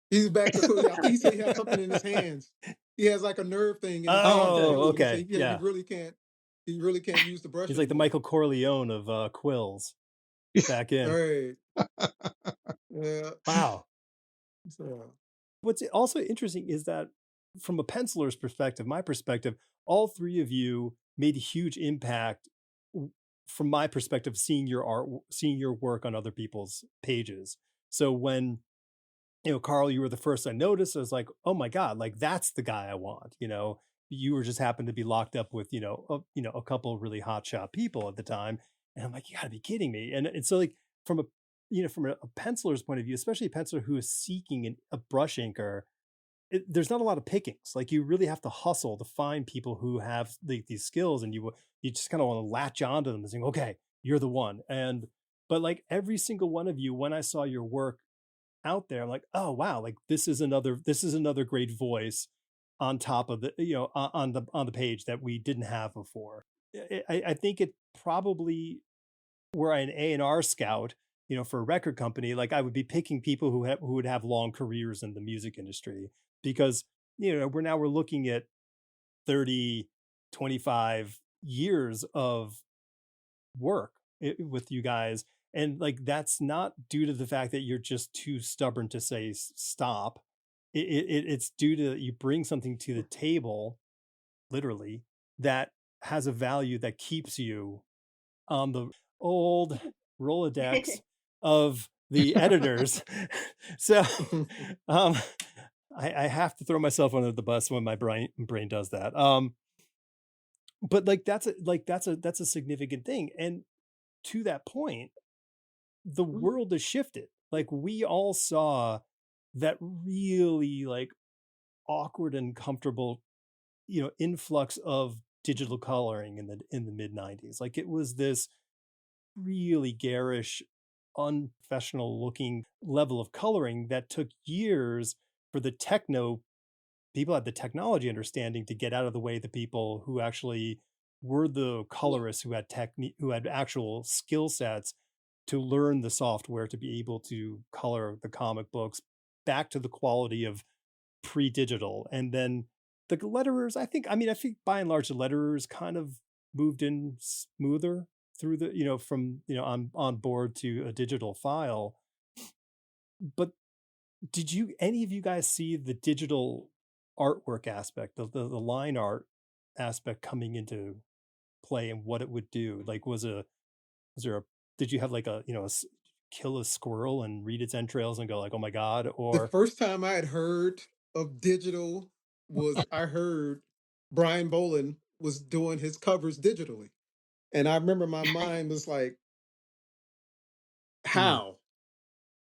He's back to Quill. I think he said he has something in his hands. He has like a nerve thing in his Oh, hands okay. too. He Okay. said he really can't. He really can't use the brush He's like the anymore. Michael Corleone of quills. Back in. All right. Yeah. Wow. So, What's also interesting is that from a penciler's perspective, my perspective, all three of you made a huge impact from my perspective, seeing your art, seeing your work on other people's pages. So when, Karl, you were the first I noticed, I was like, oh my God, like that's the guy I want. You were just happened to be locked up with, a couple of really hotshot people at the time. And I'm like, you gotta be kidding me. And so like from a penciler's point of view, especially a penciler who is seeking a brush inker, there's not a lot of pickings. Like you really have to hustle to find people who have these skills, and you just kind of want to latch onto them and think, okay, you're the one. But like every single one of you, when I saw your work out there, I'm like, oh wow, like this is another great voice on top of the on the page that we didn't have before. I think it probably, were I an A&R scout, for a record company, like I would be picking people who would have long careers in the music industry, because we're looking at 30, 25 years of work with you guys, and like that's not due to the fact that you're just too stubborn to say stop. It's due to you bring something to the table, literally, that has a value that keeps you on the old Rolodex of the editors. So um, I have to throw myself under the bus when my brain does that. But like that's a significant thing. And to that point, the world has shifted. Like we all saw that really like awkward and comfortable, influx of digital coloring in the mid 90s. Like it was this really garish, unprofessional looking level of coloring that took years for the techno people at the technology understanding to get out of the way, the people who actually were the colorists, who had who had actual skill sets to learn the software to be able to color the comic books back to the quality of pre-digital. And then the letterers, I think by and large the letterers kind of moved in smoother through the from on board to a digital file. But did you any of you guys see the digital artwork aspect, the line art aspect coming into play, and what it would do? Like was there a did you have like kill a squirrel and read its entrails and go like, oh my God? the Or first time I had heard of digital was I heard Brian Boland was doing his covers digitally. And I remember my mind was like, how?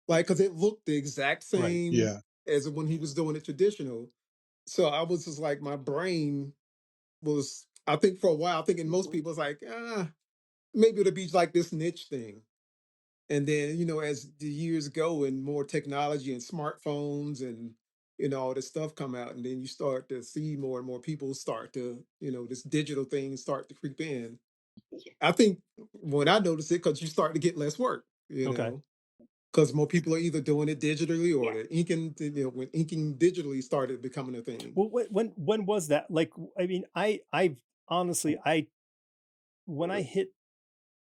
Like, because it looked the exact right. same Yeah. as when he was doing it traditional. So I was just like, my brain was, I think for a while, thinking most people was like, maybe it'll be like this niche thing. And then, as the years go and more technology and smartphones and, all this stuff come out, and then you start to see more and more people start to, this digital thing start to creep in. I think when I noticed it, because you start to get less work, Okay. because more people are either doing it digitally or yeah. the inking, when inking digitally started becoming a thing. Well, when was that? Like, I mean, I honestly, when I hit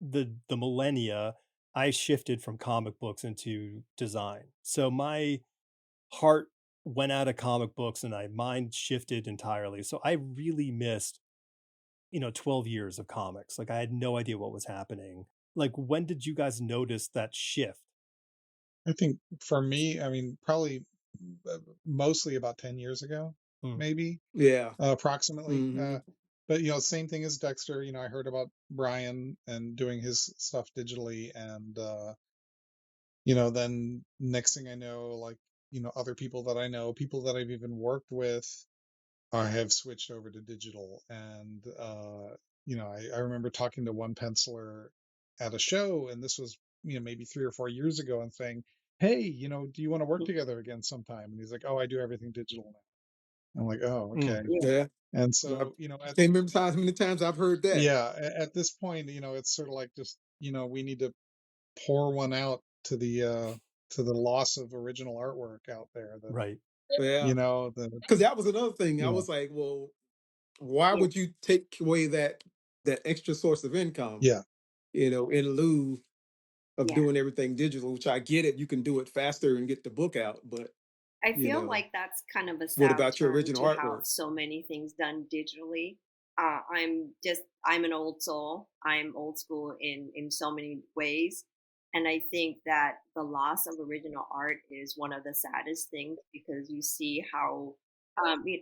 the millennia, I shifted from comic books into design. So my heart went out of comic books and my mind shifted entirely. So I really missed 12 years of comics. Like I had no idea what was happening. Like when did you guys notice that shift? I think for me, I mean, probably mostly about 10 years ago, maybe, Yeah. approximately. Mm-hmm. But, same thing as Dexter. I heard about Brian and doing his stuff digitally. And, then next thing I know, like, other people that I know, people that I've even worked with, I have switched over to digital. And, I remember talking to one penciler at a show, and this was, maybe 3 or 4 years ago, and saying, hey, do you want to work together again sometime? And he's like, oh, I do everything digital now. I'm like, oh, okay. Yeah. And I so, can't remember how many times I've heard that. yeah, at this point, it's sort of like just, we need to pour one out to the loss of original artwork out there that, Right. Yeah. the, Because that was another thing. I yeah, was like, well, why would you take away that extra source of income, yeah, in lieu of Yeah. doing everything digital, which I get it, you can do it faster and get the book out, but I feel like that's kind of a what sad about your turn original to how artwork? so many things done digitally. I'm an old soul. I'm old school in so many ways. And I think that the loss of original art is one of the saddest things, because you see how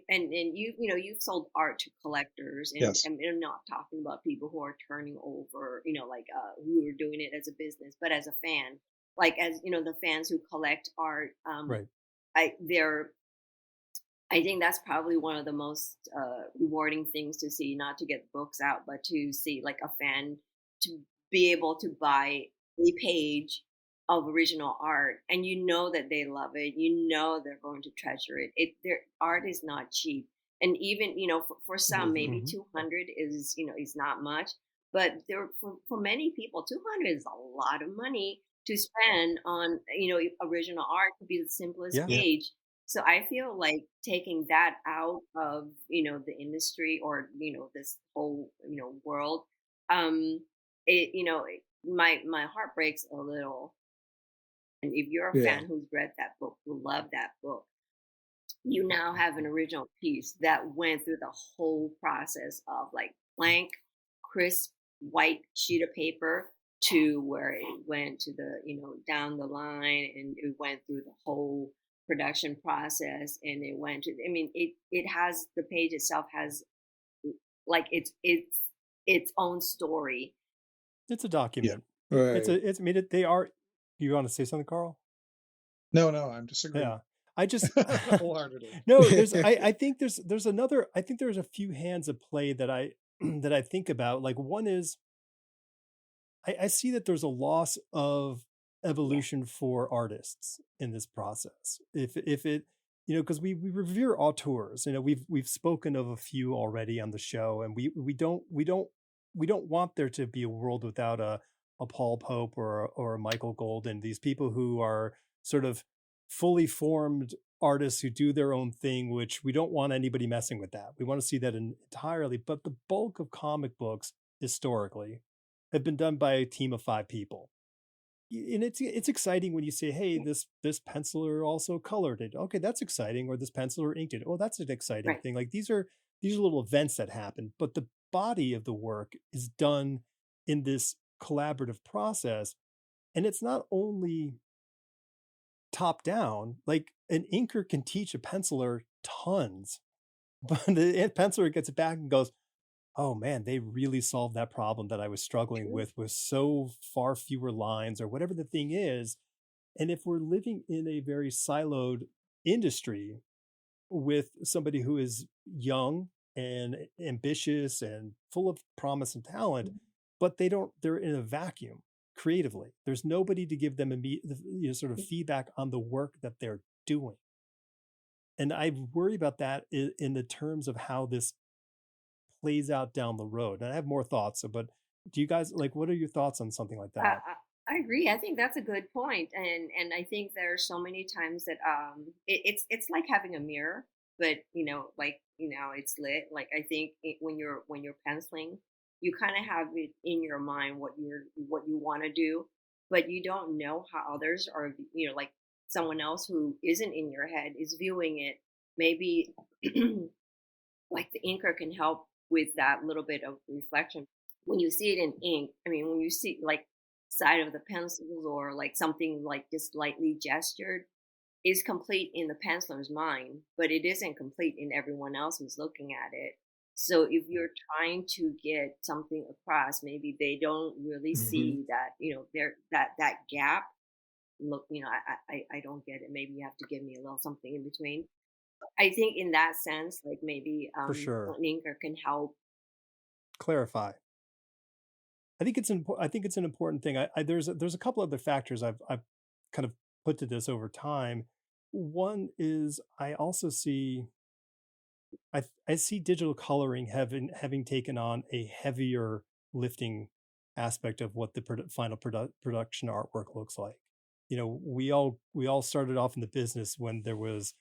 and you've sold art to collectors, yes, and I'm not talking about people who are turning over, like who are doing it as a business, but as a fan, like, as the fans who collect art. Right. I they're I think that's probably one of the most rewarding things to see, not to get books out, but to see like a fan to be able to buy a page of original art, and that they love it, they're going to treasure it. Their art is not cheap, and even for some, maybe 200 is not much, but for many people, 200 is a lot of money to spend on original art. Could be the simplest Yeah. page. So I feel like taking that out of the industry, or this whole world, um, my heart breaks a little. And if you're a Yeah. fan who's read that book, who loved that book, you now have an original piece that went through the whole process of like blank, crisp, white sheet of paper, to where it went to the down the line, and it went through the whole production process, and it went to, I mean, it has, the page itself has like its own story. It's a yeah. document. Right. I mean, they are. You want to say something, Carl? No, I'm disagreeing. Yeah. I just Wholeheartedly. no. I think there's another. I think there's a few hands of play that I that I think about. Like one is, I see that there's a loss of evolution for artists in this process. If it, because we revere auteurs. We've spoken of a few already on the show, and we don't want there to be a world without a Paul Pope or a Michael Golden. These people who are sort of fully formed artists who do their own thing, which we don't want anybody messing with that. We want to see that entirely. But the bulk of comic books historically have been done by a team of 5 people. And it's exciting when you say, hey, this penciler also colored it. Okay, that's exciting. Or this penciler inked it. Oh, that's an exciting Right. thing. Like these are little events that happen, but the body of the work is done in this collaborative process. And it's not only top down, like an inker can teach a penciler tons, but the penciler gets it back and goes, oh man, they really solved that problem that I was struggling with so far fewer lines, or whatever the thing is. And if we're living in a very siloed industry with somebody who is young and ambitious and full of promise and talent, but they're in a vacuum creatively. There's nobody to give them sort of feedback on the work that they're doing. And I worry about that in the terms of how this plays out down the road. And I have more thoughts, but do you guys what are your thoughts on something like that? I agree. I think that's a good point, and I think there are so many times that it's like having a mirror, but it's lit. Like, I think when you're penciling, you kind of have it in your mind what you want to do, but you don't know how others are, like someone else who isn't in your head is viewing it. Maybe like the inker can help with that little bit of reflection. When you see it in ink, I mean, when you see like side of the pencils or like something like just lightly gestured, is complete in the penciler's mind, but it isn't complete in everyone else who's looking at it. So if you're trying to get something across, maybe they don't really Hmm. see that, there that gap. Look, I don't get it. Maybe you have to give me a little something in between. I think in that sense, like maybe For sure. an inker can help. Clarify. I think it's important. I think it's an important thing. There's a couple other factors I've kind of put to this over time. One is I also see I see digital coloring having taken on a heavier lifting aspect of what the final production artwork looks like. You know, we all started off in the business when there was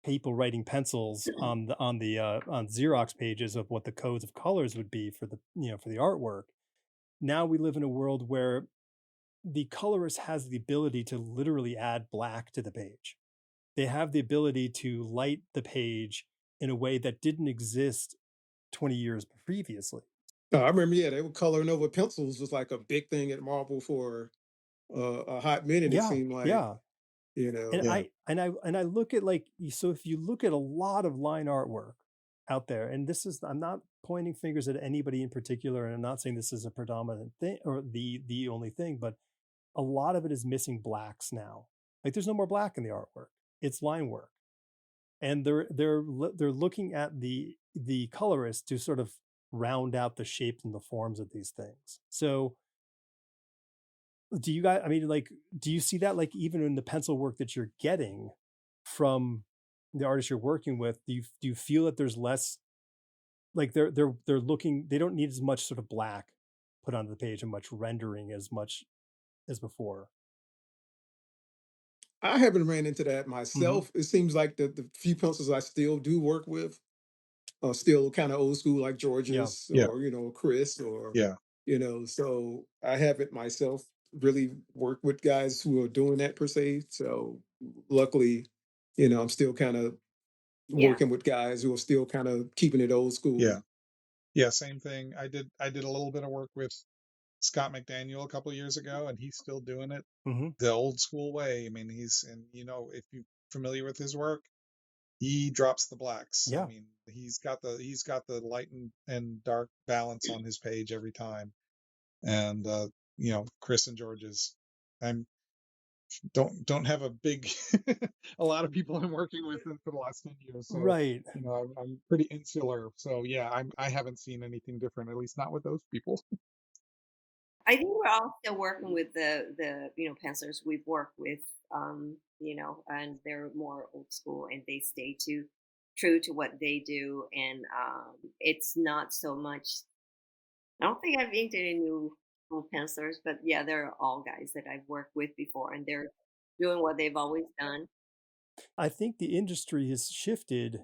people writing pencils on Xerox pages of what the codes of colors would be for for the artwork. Now we live in a world where the colorist has the ability to literally add black to the page. They have the ability to light the page in a way that didn't exist 20 years previously. I remember, yeah, they were coloring over pencils was like a big thing at Marvel for a hot minute. It Yeah, seemed like, yeah. you And know. Yeah. I look at like so if you look at a lot of line artwork out there, and this is I'm not pointing fingers at anybody in particular, and I'm not saying this is a predominant thing or the only thing, but a lot of it is missing blacks now. Like there's no more black in the artwork. It's line work. And they're looking at the colorist to sort of round out the shapes and the forms of these things. So do you guys I mean like do you see that like even in the pencil work that you're getting from the artists you're working with, do you feel that there's less like they're looking they don't need as much sort of black put onto the page and much rendering as much as before? I haven't ran into that Mm-hmm. myself. It seems like the few pencils I still do work with are still kind of old school, like Yeah. George's Yeah. or Chris or Yeah. So I haven't myself really worked with guys who are doing that per se. So luckily, I'm still kind of Yeah, working with guys who are still kind of keeping it old Yeah. school. Yeah. Same thing. I did a little bit of work with Scott McDaniel a couple of years ago, and he's still doing it Mm-hmm. the old school way. I mean, if you're familiar with his work, he drops the blacks. I Yeah. mean, he's got the light and dark balance on his page every time. And Chris and George's. I'm don't have a big a lot of people I'm working with for the last 10 years, so Right. I'm pretty insular. So yeah, I haven't seen anything different, at least not with those people. I think we're all still working with the pencilers we've worked with, and they're more old school and they stay true to what they do, and it's not so much. I don't think I've inked any new pencilers, but yeah, they're all guys that I've worked with before, and they're doing what they've always done. I think the industry has shifted.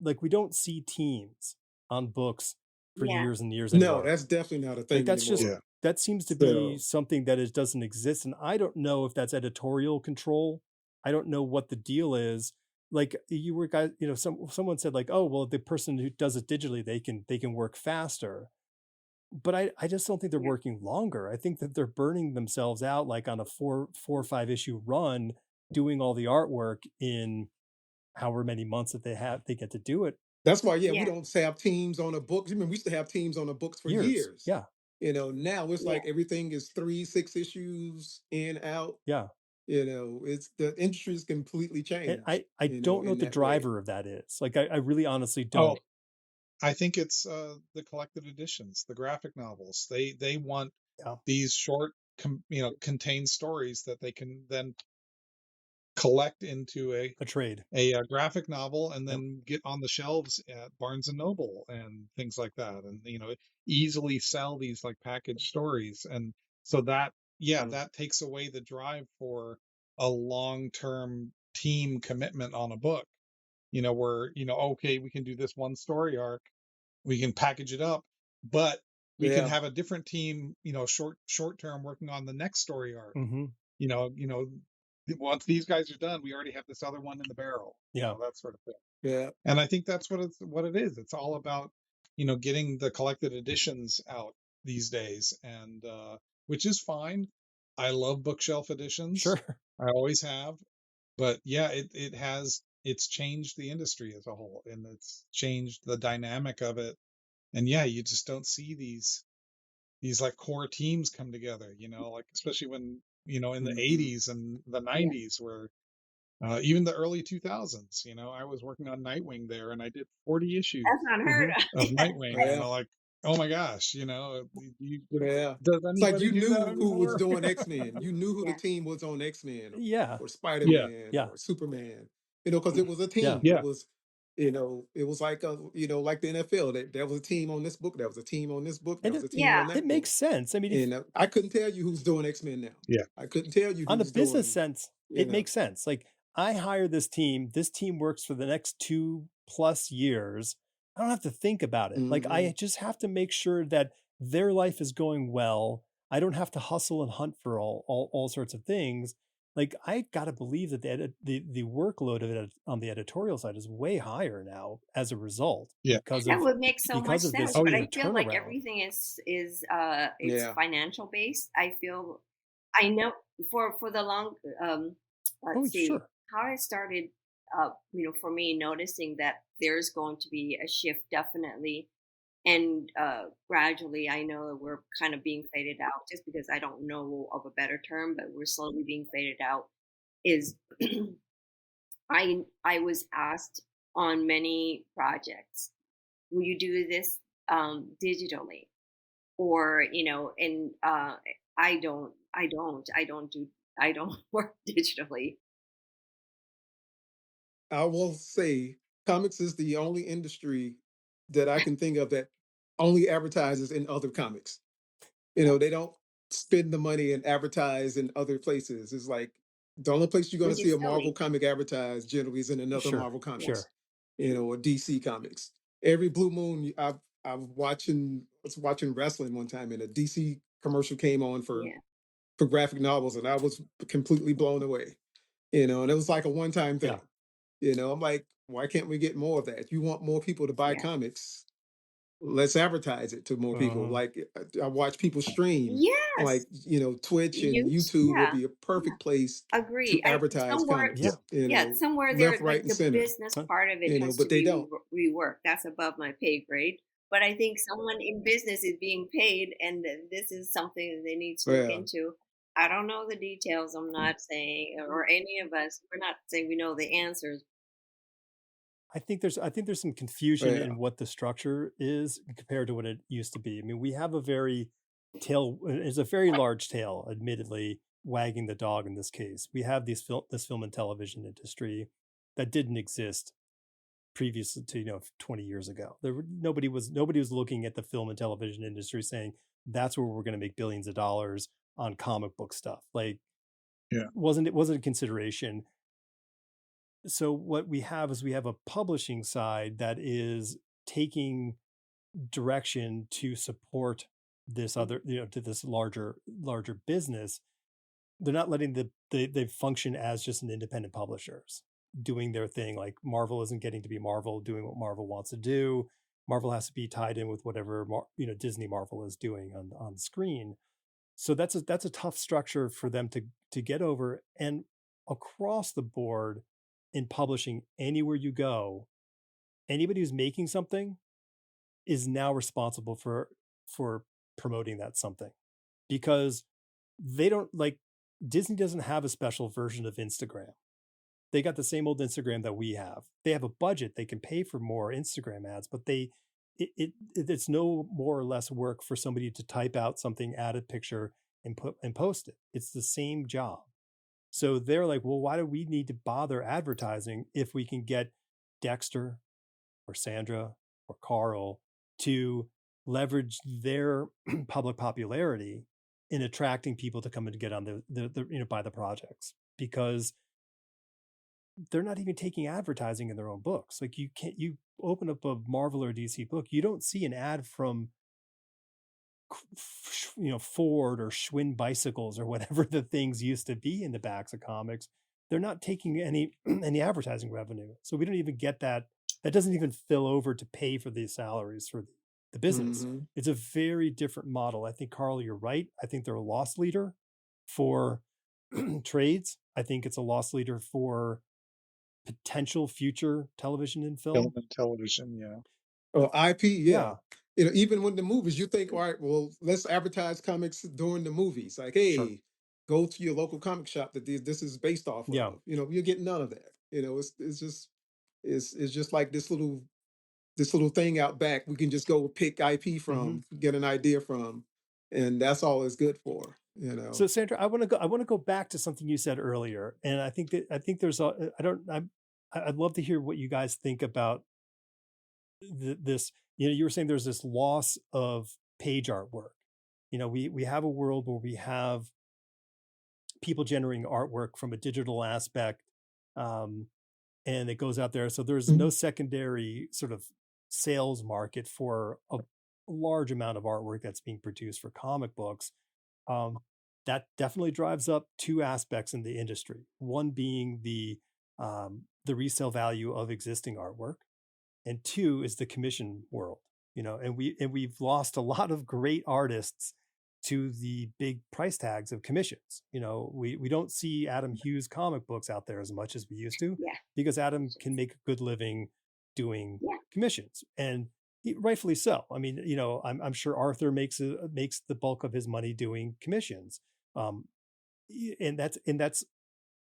Like we don't see teams on books for Yeah, years and years No, anymore. that's definitely not a Like thing that's just anymore. Yeah. that seems to be So something that doesn't exist, and I don't know if that's editorial control. I don't know what the deal is. Like you were guys, someone said like, oh well, the person who does it digitally, they can work faster. But I just don't think they're yeah, working longer. I think that they're burning themselves out like on a four or five issue run, doing all the artwork in however many months that they get to do it. that's why, yeah, we yeah, don't have teams on the books. I mean, we used to have teams on the books for Years. years. Yeah. Now it's yeah. like everything is 3, 6 issues in, out. Yeah. It's the industry's completely And changed, I don't know in what the that way. driver of that is. Like I really honestly Oh, don't. I think it's the collected editions, the graphic novels. They want Yeah. these short, contained stories that they can then collect into a A trade. graphic novel and Yep. then get on the shelves at Barnes and Noble and things like that, and easily sell these like package stories. And so that, yeah, that takes away the drive for a long-term team commitment on a book. Where okay, we can do this one story arc, we can package it up, but we can Yeah. have a different team, short term working on the next story arc. Mm-hmm. you know you know Once these guys are done, we already have this other one in the barrel, Yeah. that sort of thing. Yeah. And I think that's what it is. It's all about getting the collected editions out these days, and which is fine. I love bookshelf editions. Sure. I always have. But yeah, it's changed the industry as a whole, and it's changed the dynamic of it. And yeah, you just don't see these like core teams come together, like especially when, in the 80s and the 90s where even the early 2000s, I was working on Nightwing there, and I did 40 issues That's unheard of of. Nightwing, and Yeah. like, oh my gosh, Yeah. does It's like anybody you do that knew who was anymore? doing X-Men. You knew who the Yeah. team was on X-Men Yeah. or Yeah, Spider-Man Yeah. or Superman. Because it was a Yeah. team. yeah, It was, it was like like the NFL. There was a team on this book. There was a team on this book. There And was a team Yeah. on it that book. makes sense. I mean, if And I couldn't tell you who's doing X-Men now. yeah, I couldn't tell you on a who's business doing, sense, you it know. makes sense. Like, I hire this team works for the next 2+ years. I don't have to think about it. Like, I just have to make sure that their life is going well. I don't have to hustle and hunt for all sorts of things. Like, I got to believe that the workload of it on the editorial side is way higher now as a result yeah. because That of would make so much this sense, Oh but yeah, I feel like turnaround. everything is it's Yeah. financial based. I know for the long let's see Sure. how I started for me noticing that there's going to be a shift definitely, and gradually I know that we're kind of being faded out just because I don't know of a better term, but we're slowly being faded out is I was asked on many projects, will you do this digitally, or and I don't work digitally. I will say comics is the only industry that I can think of that only advertises in other comics. They don't spend the money and advertise in other places. It's like the only place you're going to Which see is a Marvel silly. comic advertised generally is in another Sure. Marvel comics, Sure. or DC comics. Every blue moon, was watching wrestling one time, and a DC commercial came on Yeah, for graphic novels, and I was completely blown away. And it was like a one-time Yeah. thing. I'm like, why can't we get more of that? If you want more people to buy yeah, comics, let's advertise it to more people. Like I watch people stream, yes. like Twitch and You, YouTube would yeah, be a yeah. perfect place to Agree. I advertise somewhere, yeah, comics. yeah, somewhere Left, there, right, like and the center. business part of it has But to they don't. rework. That's above my pay grade. But I think someone in business is being paid, and this is something that they need to look Yeah, into. I don't know the details. I'm not saying, or any of us, we're not saying we know the answers. I think there's some confusion yeah, in what the structure is compared to what it used to be. I mean, we have it's a very large tail, admittedly, wagging the dog in this case. We have this film and television industry that didn't exist previously to 20 years ago. Nobody was looking at the film and television industry saying that's where we're going to make billions of dollars on comic book stuff. Like, yeah, wasn't a consideration. So what we have is we have a publishing side that is taking direction to support this other, to this larger business. They're not letting they function as just an independent publishers doing their thing. Like, Marvel isn't getting to be Marvel doing what Marvel wants to do. Marvel has to be tied in with whatever Disney Marvel is doing on screen. So that's a tough structure for them to get over. And across the board in publishing, anywhere you go, anybody who's making something is now responsible for promoting that something, because they don't, like, Disney doesn't have a special version of Instagram. They got the same old Instagram that we have. They have a budget, they can pay for more Instagram ads, but it's no more or less work for somebody to type out something, add a picture, and post it. It's the same job. So they're like, well, why do we need to bother advertising if we can get Dexter or Sandra or Karl to leverage their public popularity in attracting people to come and get on the buy the projects, because they're not even taking advertising in their own books. Like, you open up a Marvel or DC book, you don't see an ad from Ford or Schwinn bicycles or whatever the things used to be in the backs of comics. They're not taking any advertising revenue, so we don't even get that. That doesn't even fill over to pay for the salaries the business. Mm-hmm. It's a very different model. I think, Karl, you're right. I think they're a loss leader for trades. I think it's a loss leader for potential future television and film. Film and television, yeah. Or IP, yeah. Yeah. You know, even when the movies, you think, all right, well, let's advertise comics during the movies. Like, hey, Sure. go to your local comic shop that this is based off Yeah. of. You know, you're getting none of that. You know, it's just like this little thing out back. We can just go pick IP from, get an idea from, and that's all it's good for. You know. So, Sandra, I want to go back to something you said earlier, and I think there's I'd love to hear what you guys think about this. You know, you were saying there's this loss of page artwork. You know, we have a world where we have people generating artwork from a digital aspect, and it goes out there. So there's no secondary sort of sales market for a large amount of artwork that's being produced for comic books. That definitely drives up two aspects in the industry. One being the resale value of existing artwork, and two is the commission world. You know, and we've lost a lot of great artists to the big price tags of commissions. You know, we don't see Adam Hughes comic books out there as much as we used to, because Adam can make a good living doing commissions, and rightfully so. I mean, you know, I'm sure Arthur makes the bulk of his money doing commissions, and that's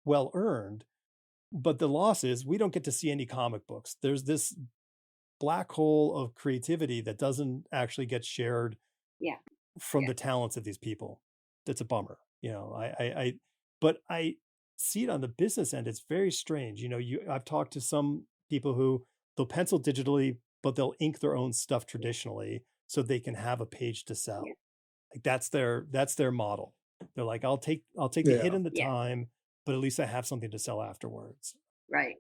well earned. But the loss is we don't get to see any comic books. There's this black hole of creativity that doesn't actually get shared from the talents of these people. That's a bummer. You know, but I see it on the business end. It's very strange. You know, I've talked to some people who they'll pencil digitally, but they'll ink their own stuff traditionally so they can have a page to sell. Like that's their model. They're like, I'll take the hit in the time, but at least I have something to sell afterwards. Right.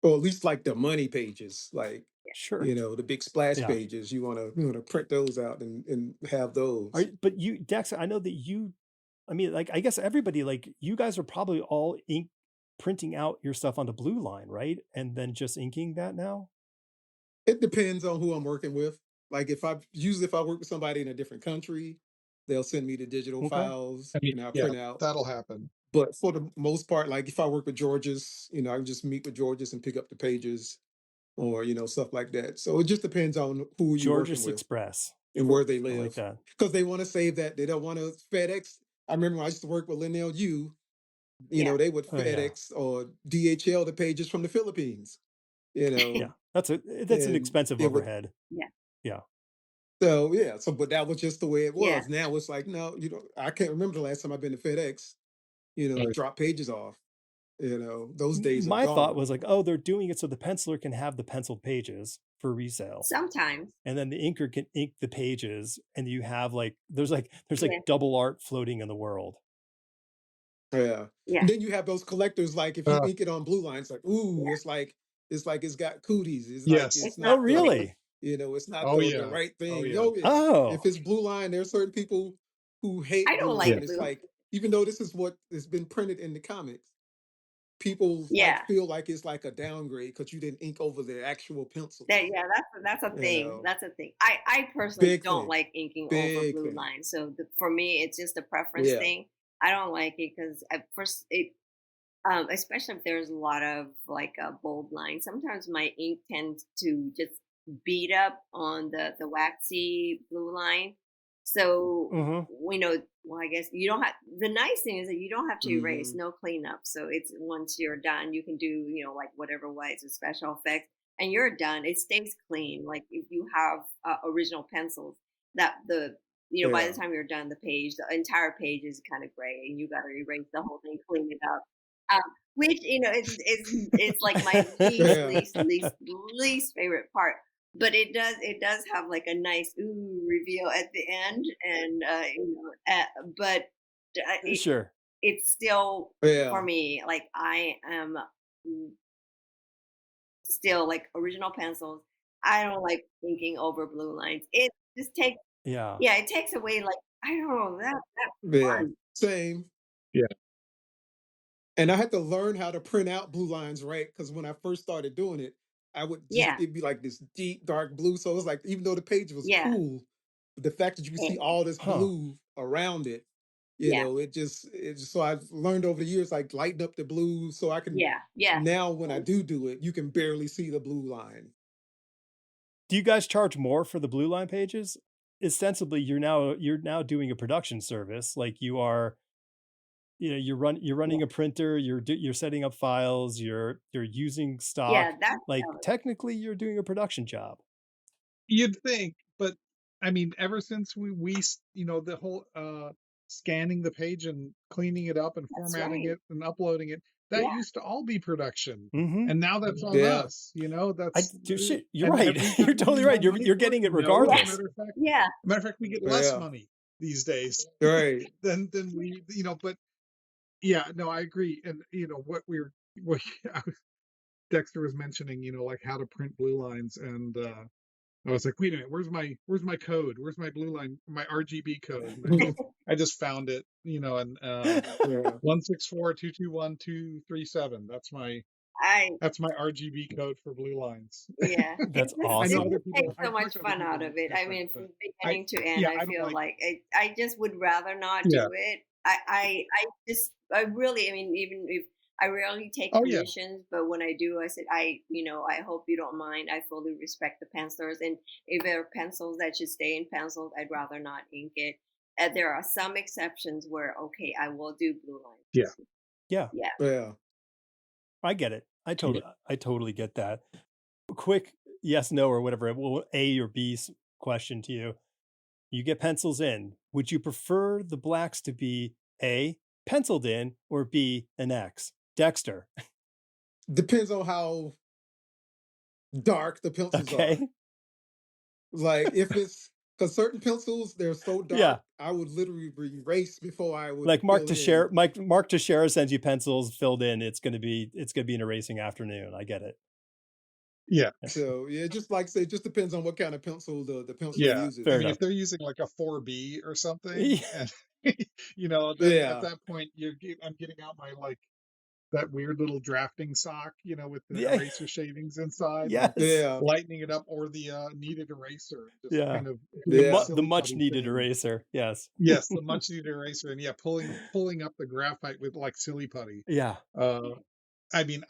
Or at least like the money pages, like, sure, you know, the big splash pages. You want to print those out and have those. But you, Dex, I know that you, I mean, like, I guess everybody, like, you guys are probably all printing out your stuff on the blue line, right? And then just inking that now? It depends on who I'm working with. Like if I work with somebody in a different country, they'll send me the digital files and I'll print out. That'll happen. But for the most part, like if I work with Georges, you know, I can just meet with Georges and pick up the pages, or you know, stuff like that. So it just depends on who you're working with. Express and where they live. Like that. Because they want to save that. They don't want to FedEx. I remember when I used to work with Linnell U, you know, they would FedEx or DHL the pages from the Philippines. You know. That's an expensive overhead. Yeah. So but that was just the way it was. Now it's like, no, you know, I can't remember the last time I've been to FedEx, you know, drop pages off. You know, those days My are gone. thought was like, oh, they're doing it so the penciler can have the penciled pages for resale. Sometimes. And then the inker can ink the pages, and you have like there's double art floating in the world. Yeah. And then you have those collectors, like if you ink it on blue line, it's like, ooh, it's like it's got cooties. It's like it's not really. You know, it's not the right thing. If it's blue line, there are certain people who hate blue line. It's like, even though this is what has been printed in the comics, people like feel like it's like a downgrade because you didn't ink over the actual pencil. That's a thing. You know? That's a thing. I personally don't like inking over blue lines. So for me, it's just a preference thing. I don't like it because at first especially if there's a lot of like a bold line. Sometimes my ink tends to just beat up on the waxy blue line. So we know. Well, I guess you don't have. The nice thing is that you don't have to erase, no cleanup. So it's once you're done, you can do, you know, like whatever was a special effect, and you're done. It stays clean. Like if you have original pencils, that by the time you're done, the entire page is kind of gray, and you got to erase the whole thing, clean it up. Which, you know, it's like my least favorite part. But it does have like a nice reveal at the end, and but it's still for me, like I am still like original pencils. I don't like inking over blue lines. It just takes it takes away, like, I don't know, that fun. Same. Yeah. And I had to learn how to print out blue lines right, because when I first started doing it, I would just, Yeah. it'd be like this deep, dark blue. So it was like, even though the page was Yeah. cool, the fact that you can see all this blue around it, Yeah. it just, so I've learned over the years, like lighten up the blue so I can, now when I do it, you can barely see the blue line. Do you guys charge more for the blue line pages? Ostensibly, you're now doing a production service. Like you are, you're running a printer, you're setting up files, you're using stock. Yeah, that's like technically you're doing a production job. You'd think, but I mean, ever since we the whole scanning the page and cleaning it up and formatting it and uploading it, that used to all be production, and now that's on us. That's you're right. You're totally right. You're getting it regardless. Matter of fact, yeah. Matter of fact, we get less money these days, right? than we, but yeah, no, I agree. And what Dexter was mentioning, like how to print blue lines, and I was like, wait a minute, where's my code? Where's my blue line, my RGB code? I just found it, and 164221237. That's my RGB code for blue lines. Yeah, that's awesome. It takes so much fun out of it. I mean, from beginning to end, I feel like I just would rather not do it. I really, I mean, even if I rarely take commissions, but when I do, I said, I hope you don't mind. I fully respect the pencilers, and if there are pencils that should stay in pencils, I'd rather not ink it. There are some exceptions where, okay, I will do blue lines. Yeah. I get it. I totally get that. Quick yes, no, or whatever. Well, A or B question to you. You get pencils in. Would you prefer the blacks to be A, penciled in, or B, an X? Dexter. Depends on how dark the pencils are. Like if it's, because certain pencils, they're so dark, I would literally erase before I would. Like Mark Teixeira sends you pencils filled in. It's gonna be an erasing afternoon. I get it. Yeah. So just like say, it just depends on what kind of pencil the pencil uses. I mean, if they're using like a 4B or something, and then at that point I'm getting out my that weird little drafting sock, with the eraser shavings inside. Lightening it up, or the kneaded eraser. Just kind of the much needed eraser. Yes, the much needed eraser, and pulling up the graphite with like silly putty. Yeah. I mean,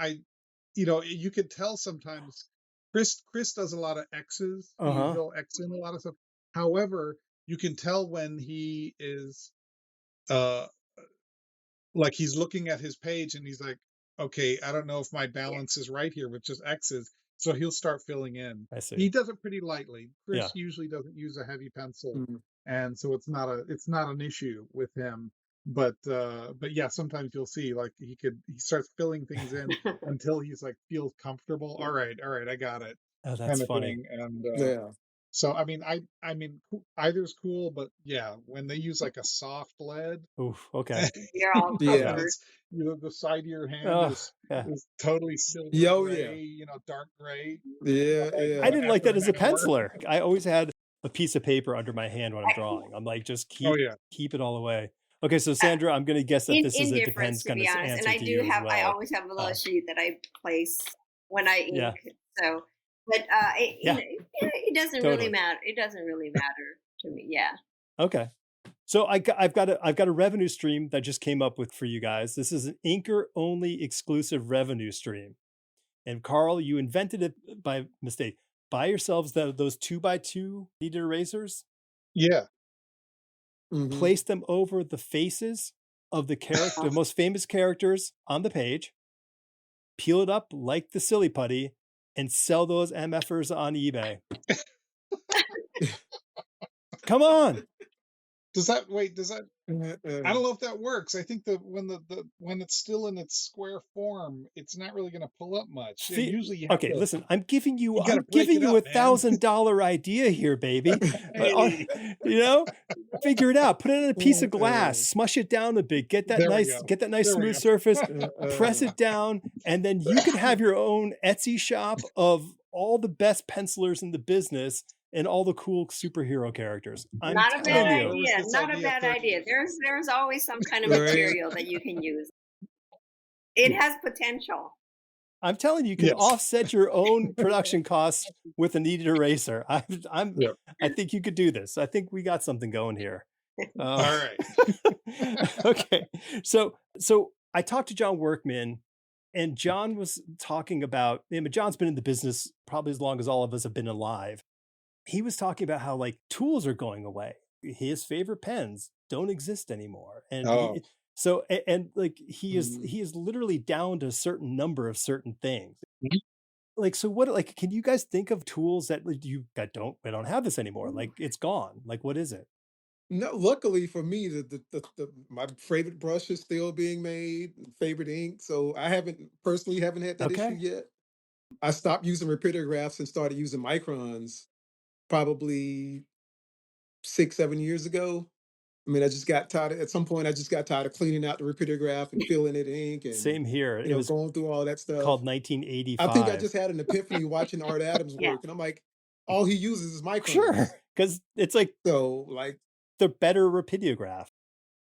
you could tell sometimes. Chris does a lot of X's. He'll X in a lot of stuff. However, you can tell when he is like he's looking at his page and he's like, okay, I don't know if my balance is right here with just X's. So he'll start filling in. I see. He does it pretty lightly. Chris usually doesn't use a heavy pencil, and so it's not an issue with him. But yeah, sometimes you'll see like he starts filling things in until he's like feels comfortable. All right, I got it. Oh, that's funny. And so I mean, either's cool, but yeah, when they use like a soft lead, okay, you're all the side of your hand is totally silver gray, dark gray. I didn't like that as a penciler. I always had a piece of paper under my hand when I'm drawing. I'm like, just keep it all away. Okay, so Sandra, I'm going to guess that this is a depends kind of answer. And I do have, I always have a little sheet that I place when I ink. So. But it doesn't really matter. It doesn't really matter to me. Yeah. Okay. So I've got a revenue stream that just came up with for you guys. This is an Inker only exclusive revenue stream. And Karl, you invented it by mistake. Buy yourselves those 2x2 kneaded erasers. Yeah. Place them over the faces of the most famous characters on the page. Peel it up like the silly putty. And sell those MFers on eBay. Come on. Does that I don't know if that works. I think that when it's still in its square form, it's not really going to pull up much. Usually you have to, listen, I'm giving you $1,000 idea here, baby. Figure it out. Put it on a piece of glass, smush it down a bit, get that nice smooth surface, press it down, and then you can have your own Etsy shop of all the best pencilers in the business and all the cool superhero characters. Not a bad idea. There's always some kind of material that you can use. It has potential. I'm telling you, you can offset your own production costs with a kneaded eraser. I think you could do this. I think we got something going here. All right. Okay. So I talked to John Workman, and John was talking about, John's been in the business probably as long as all of us have been alive. He was talking about how like tools are going away. His favorite pens don't exist anymore. And he is literally down to a certain number of certain things. Mhm. Like, so what, like, can you guys think of tools that we don't have this anymore? Like, it's gone. Like, what is it? No, luckily for me, my favorite brush is still being made, favorite ink. So I haven't had that issue yet. I stopped using rapidiographs and started using microns probably 6, 7 years ago. I mean, at some point, I just got tired of cleaning out the rapidograph and filling it ink and, Same here. It was going through all that stuff. called I 1985. think I just had an epiphany watching Art Adams work. And I'm like, all he uses is microns. Sure. Because it's like, so like, the better rapidograph.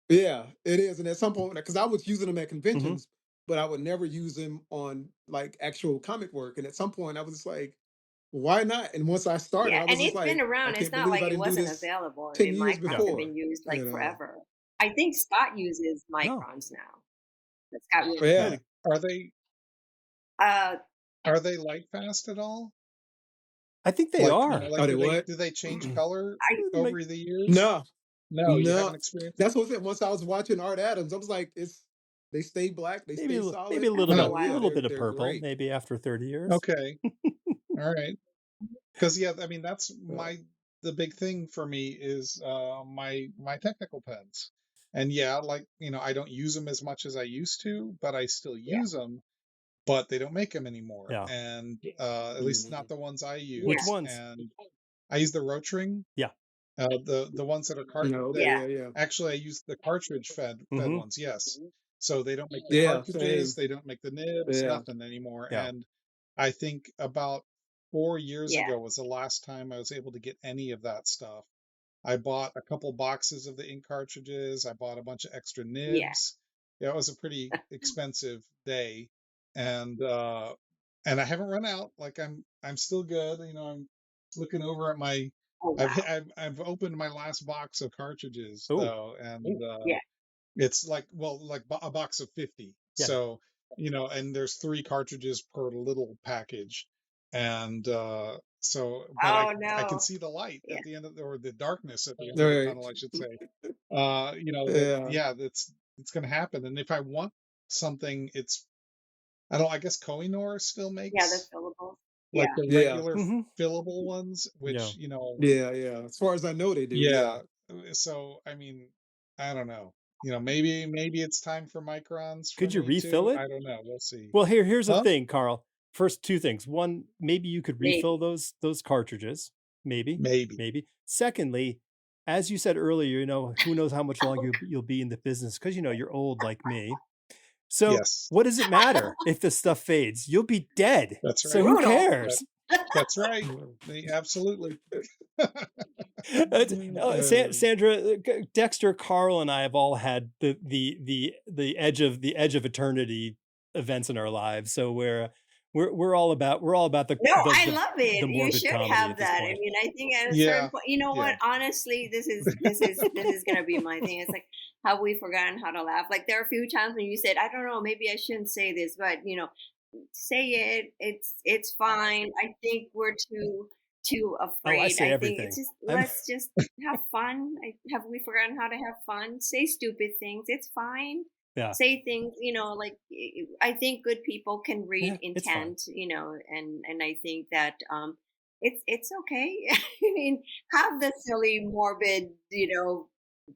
Yeah, it is. And at some point, because I was using them at conventions, but I would never use them on like actual comic work. And at some point, I was just like, why not? And once I started, I was and just it's like, been I around. It's can't not believe like I it didn't do wasn't this available. I 10 mean, years microns have before. been used like You know? forever. I think Scott uses microns now. Scott uses Yeah. Are they light fast at all? I think they are. Are they what? Do they change color over the years? No, you haven't experienced. That's what I said. Once I was watching Art Adams, I was like, they stay black, they stay solid. Maybe a little bit of they're purple, great. maybe after 30 years. Okay. All right. Because I mean, that's the big thing for me is my technical pens. And I don't use them as much as I used to, but I still use them. But they don't make them anymore. Yeah. And at least not the ones I use. Which ones? And I use the Rotring. Yeah. The ones that are cartridge. Actually, I use the cartridge fed ones. Yes. So they don't make the cartridges. They don't make the nibs. Nothing anymore. Yeah. And I think about 4 years ago was the last time I was able to get any of that stuff. I bought a couple boxes of the ink cartridges. I bought a bunch of extra nibs. Yeah, it was a pretty expensive day. And I haven't run out. Like I'm still good. I'm looking over at my. Oh, wow. I've opened my last box of cartridges though, and it's like a box of 50. Yeah. So and there's 3 cartridges per little package, and so I can see the light at the end of or the darkness at the end of the tunnel, I should say. It's going to happen, and if I want something, I guess Kohinoor still makes the fillables. Like the regular fillable ones, which As far as I know, they do. Yeah. So I mean, I don't know. Maybe it's time for microns. Could you refill it? I don't know. We'll see. Well, here's the thing, Karl. First, 2 things. One, maybe you could refill those cartridges. Maybe. Secondly, as you said earlier, who knows how much longer you'll be in the business because you're old like me. So what does it matter if this stuff fades? You'll be dead. That's right. So who cares? That's right. Absolutely. Sandra, Dexter, Karl, and I have all had the edge of eternity events in our lives. So we're all about the. I love it. You should have that. I mean, I think at a certain point, what? Honestly, this is gonna be my thing. It's like, have we forgotten how to laugh? Like there are a few times when you said, I don't know, maybe I shouldn't say this, but say it. It's fine. I think we're too afraid. I say everything. It's just let's just have fun. Have we forgotten how to have fun? Say stupid things. It's fine. Yeah. Say things, like I think good people can read intent, and I think that it's okay. I mean, have the silly, morbid,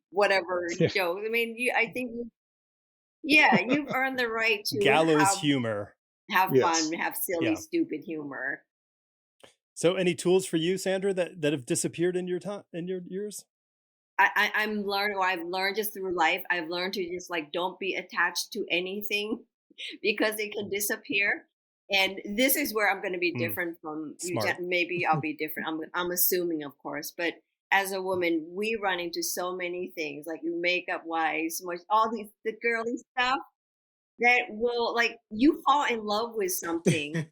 whatever jokes. I mean, I think you've earned the right to gallows humor. Have fun, have silly, stupid humor. So, any tools for you, Sandra, that have disappeared in your years? I've learned just through life. I've learned to just don't be attached to anything because it can disappear. And this is where I'm going to be different from you. Maybe I'll be different. I'm assuming, of course, but as a woman, we run into so many things like makeup wise, all the girly stuff. that will, like, you fall in love with something,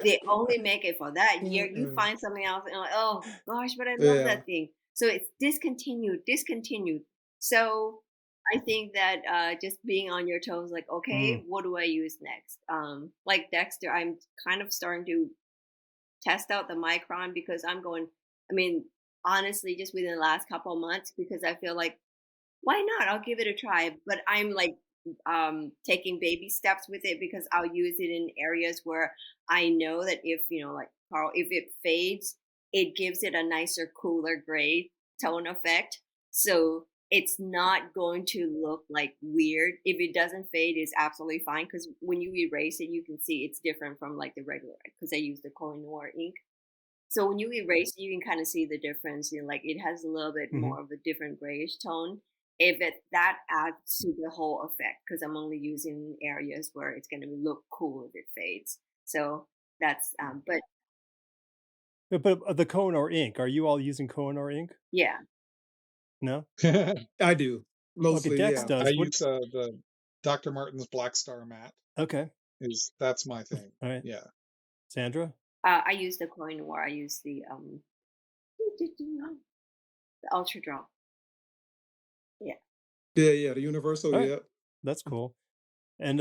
they only make it for that year. You find something else and you're like, oh gosh, but I love Yeah. that thing. So it's discontinued. So I think that just being on your toes, like, okay, what do I use next? Like Dexter, I'm kind of starting to test out the micron because I'm going, I mean, honestly, just within the last couple of months, because I feel like, why not? I'll give it a try. But I'm like taking baby steps with it because I'll use it in areas where I know that if, like Carl, if it fades, it gives it a nicer, cooler gray tone effect. So it's not going to look like weird. If it doesn't fade, it's absolutely fine because when you erase it, you can see it's different from like the regular, because I use the Koh Noir ink. So when you erase it, you can kind of see the difference. Like it has a little bit more of a different grayish tone. If it that adds to the whole effect, because I'm only using areas where it's going to look cool if it fades. So that's but But the Kohinoor ink, are you all using Kohinoor ink? yeah. No? I do. Okay, Mostly, Dex yeah. I does. What? use the Dr. Martin's Black Star matte. Okay. That's my thing. All right. Yeah. Sandra? I use the Koh Noir. I use the Ultra Draw. Yeah. Yeah, the universal, All right. yeah. That's cool. And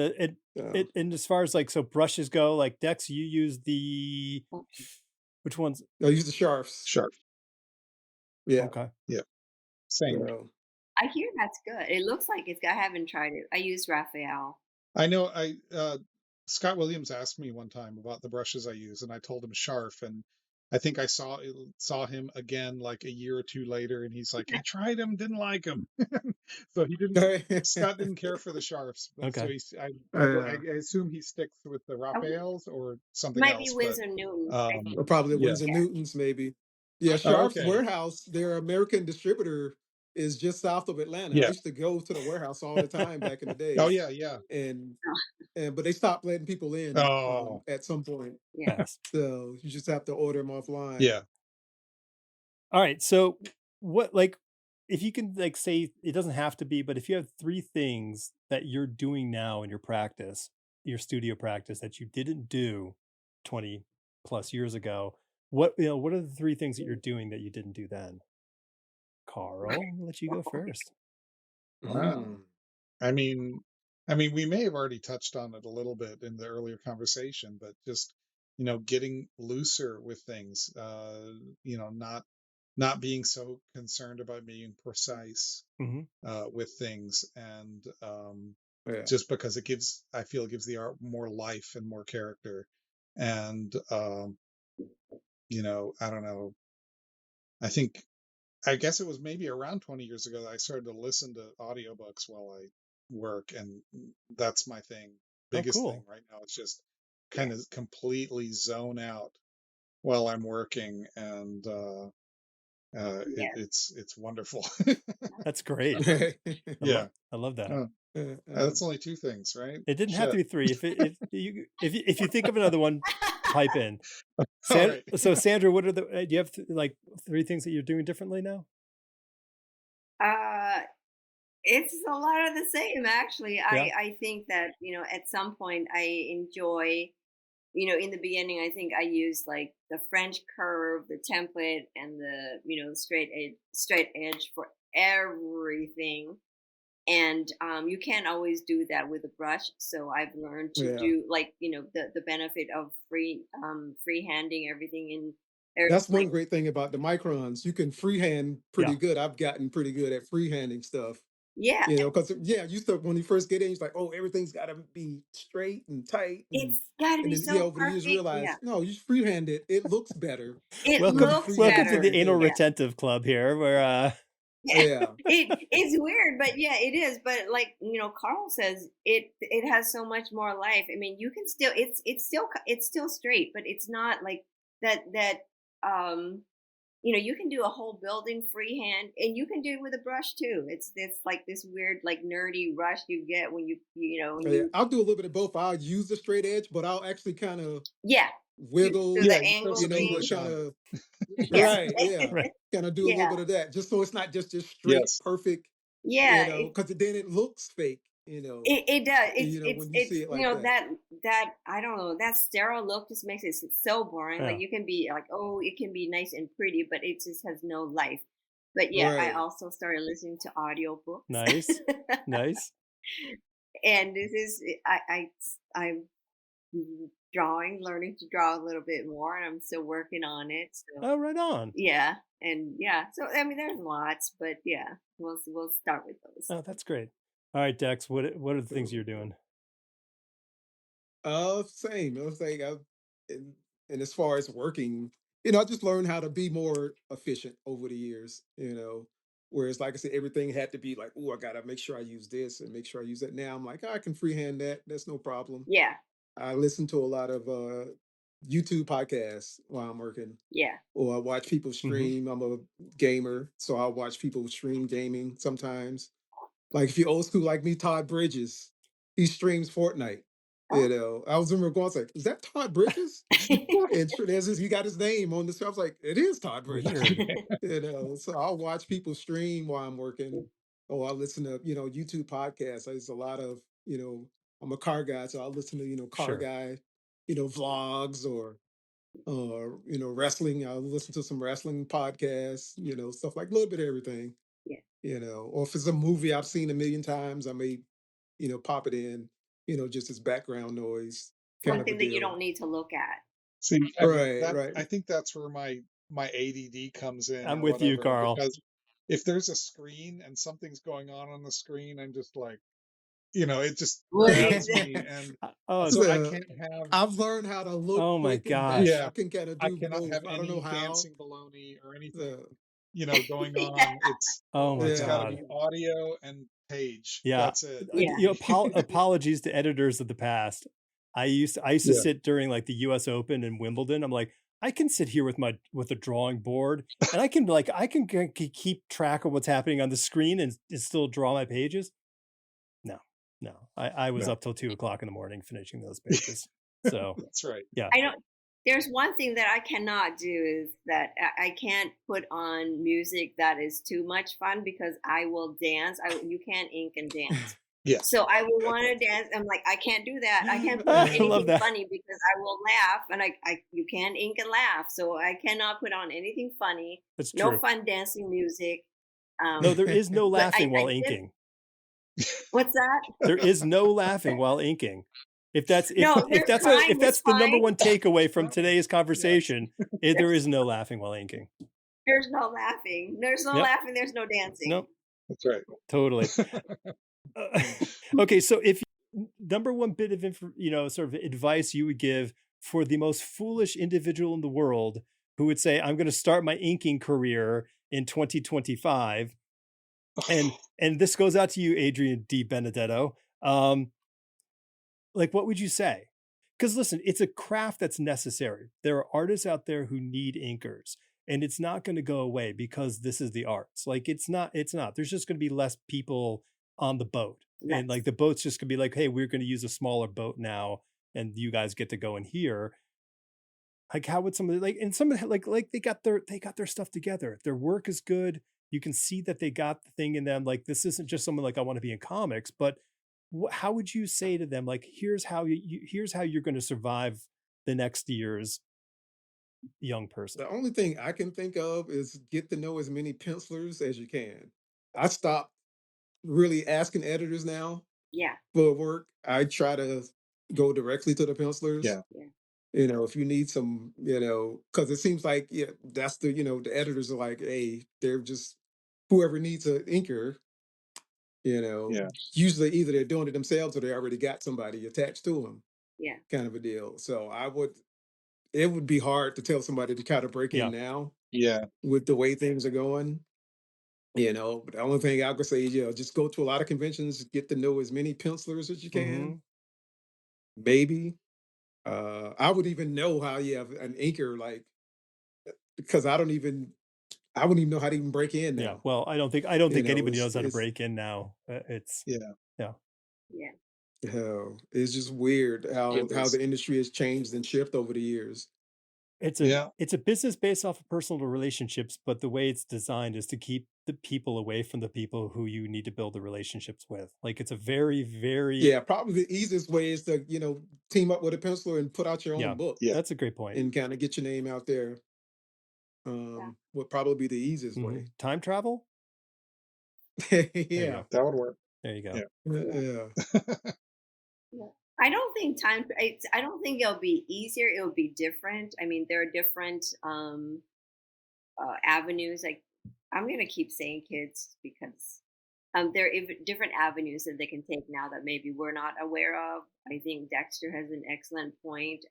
Yeah. and as far as like so brushes go, like Dex, you use the which ones? I use the Sharps. Sharp. Yeah. Okay. Yeah. Same. So, I hear that's good. It looks like it's. I haven't tried it. I use Raphael. I know Scott Williams asked me one time about the brushes I use, and I told him Sharp, and I think I saw him again like a year or two later, and he's like, I tried them, didn't like them. So he didn't. Scott didn't care for the Sharps, but so Okay. I assume he sticks with the Oh, Raphaels or something might be else. But Winsor Newton. I think. or probably yeah. Windsor Newton's, maybe. Yeah, Oh, Sharps okay. Warehouse, their American distributor is just south of Atlanta. I Yeah. used to go to the warehouse all the time back in the day. Oh yeah, yeah. And but they stopped letting people in Oh at some point. Yeah. Nice. So you just have to order them offline. yeah. All right. So what, like, if you can like say, it doesn't have to be, but if you have 3 things that you're doing now in your practice, your studio practice, that you didn't do 20 plus years ago, what are the 3 things that you're doing that you didn't do then? Carl, I'll let you go first. Wow. Mm. I mean, we may have already touched on it a little bit in the earlier conversation, but just getting looser with things. Not being so concerned about being precise with things, and Yeah. just because I feel it gives the art more life and more character, and I don't know. I guess it was maybe around 20 years ago that I started to listen to audiobooks while I work, and that's my thing. Biggest thing Cool. right now. It's just kind of completely zone out while I'm working, and it's wonderful. That's great. Yeah. I love that. Oh, that's only 2 things, right? It didn't have to Shit. be 3. If you think of another one, pipe in. All right. So Sandra, what are do you have like 3 things that you're doing differently now? It's a lot of the same, actually. Yeah. I think that, at some point I enjoy, in the beginning, I think I used like the French curve, the template, and the, straight edge for everything. And you can't always do that with a brush. So I've learned to do like, the benefit of freehanding everything in. That's Like, one great thing about the microns. You can freehand pretty good. I've gotten pretty good at freehanding stuff. yeah, Because used to when you first get in, it's like, oh, everything's got to be straight and tight, it's got to and be then so over the years perfect. Yeah, realize, no, you just freehand it. It looks better it when you looks Welcome freehand to better. the anal everything. Yeah. retentive club here, where Yeah, Yeah. it's weird, but yeah, it is. But like Carl says, it has so much more life. I mean, you can still it's still straight, but it's not like that. You can do a whole building freehand, and you can do it with a brush too. It's like this weird like nerdy rush you get when I'll do a little bit of both. I'll use the straight edge, but I'll actually kind of yeah, wiggle, do the Yeah, you throw angle some to English thing. kind on it. of Yeah, right, yeah, right. kind of do a little yeah, bit of that, just so it's not just straight Yes. perfect. yeah. Because then it looks fake. It does. when you It's see it like that. that I don't know, that sterile look just makes it so boring. Like Yeah. you can be like, oh, it can be nice and pretty, but it just has no life. But yeah, I Right. also started listening to audiobooks. Nice. Nice. And this is I'm learning to draw a little bit more, and I'm still working on it. So Oh, right on. yeah, and yeah, so I mean, there's lots, but yeah, we'll start with those. Oh, that's great. All right, Dex, what are the things you're doing? Same. I was like, and as far as working, I just learned how to be more efficient over the years. Whereas, like I said, everything had to be like, oh, I gotta make sure I use this and make sure I use that. Now I'm like, I can freehand that. That's no problem. Yeah, I listen to a lot of YouTube podcasts while I'm working, yeah. or I watch people stream. I'm a gamer, so I watch people stream gaming sometimes. Like if you're old school like me, Todd Bridges, he streams Fortnite. Oh. I was remember going, I was like, is that Todd Bridges? And sure, he got his name on the show. I was like, it is Todd Bridges. Weird. So I'll watch people stream while I'm working, or I listen to YouTube podcasts. There's a lot of I'm a car guy, so I'll listen to car Sure. guy vlogs or wrestling. I'll listen to some wrestling podcasts. Stuff like a little bit of everything. Yeah. Or if it's a movie I've seen a million times, I may pop it in. Just as background noise kind of a Something that you deal. don't need to look at. See, I mean, Right. I think that's where my ADD comes in, I'm or with you, whatever. Karl. Because if there's a screen and something's going on the screen, I'm just like, it just grabs me, and so I can't have. I've learned how to look Oh my quick and gosh. back. I can kind of I do cannot both. have I don't know any how. dancing baloney or anything, Yeah. going Yeah. on. Oh my It's got to God. be audio and page. Yeah. That's it. Yeah. Apologies to editors of the past. I used to sit during like the US Open and Wimbledon. I'm like, I can sit here with a drawing board and I can keep track of what's happening on the screen and still draw my pages. No. I was up till 2:00 in the morning finishing those pages. So that's right. Yeah. I don't. There's one thing that I cannot do is that I can't put on music that is too much fun because I will dance. You can't ink and dance. Yeah. So I will want to dance. I'm like, I can't do that. I can't put I on anything love that. funny because I will laugh, and you can't ink and laugh. So I cannot put on anything funny. That's no true. fun dancing music. No, there is no laughing while inking. What's that? There is no laughing while inking. If that's the number one takeaway from today's conversation, there is no laughing while inking. There's no laughing. There's no laughing. There's no dancing. Nope. That's right. Totally. Okay, so if number one bit of sort of advice you would give for the most foolish individual in the world who would say, I'm going to start my inking career in 2025, and this goes out to you, Adrian D. Benedetto. Like, what would you say? Because listen, it's a craft that's necessary. There are artists out there who need inkers, and it's not going to go away because this is the arts. Like, it's not. There's just going to be less people on the boat. Yes. And like the boat's just going to be like, hey, we're going to use a smaller boat now, and you guys get to go in here. Like, how would somebody like they got their stuff together. Their work is good. You can see that they got the thing in them. Like, this isn't just someone like, I want to be in comics, but how would you say to them, like, here's how you're going to survive the next year's young person? The only thing I can think of is get to know as many pencilers as you can. I stopped really asking editors now. Yeah. For work, I try to go directly to the pencilers. Yeah. If you need some, because it seems like, that's the editors are like, hey, they're just whoever needs an inker, usually either they're doing it themselves or they already got somebody attached to them. Yeah. Kind of a deal. So it would be hard to tell somebody to kind of break in now. Yeah. With the way things are going. But the only thing I could say is, just go to a lot of conventions, get to know as many pencilers as you can. Maybe. I would even know how you have an inker, like, because I wouldn't even know how to even break in now. Yeah, well, I don't think anybody knows how to break in now. It's it's just weird how the industry has changed and shifted over the years. It's a business based off of personal relationships, but the way it's designed is to keep the people away from the people who you need to build the relationships with. Like it's a very, very probably the easiest way is to team up with a penciler and put out your own book that's a great point. and kind of get your name out there. Would probably be the easiest way. Time travel. Yeah, that would work. There you go. Yeah. I don't think I don't think it'll be easier. It'll be different. I mean, there are different avenues. Like I'm gonna keep saying kids because there are different avenues that they can take now that maybe we're not aware of. I think Dexter has an excellent point.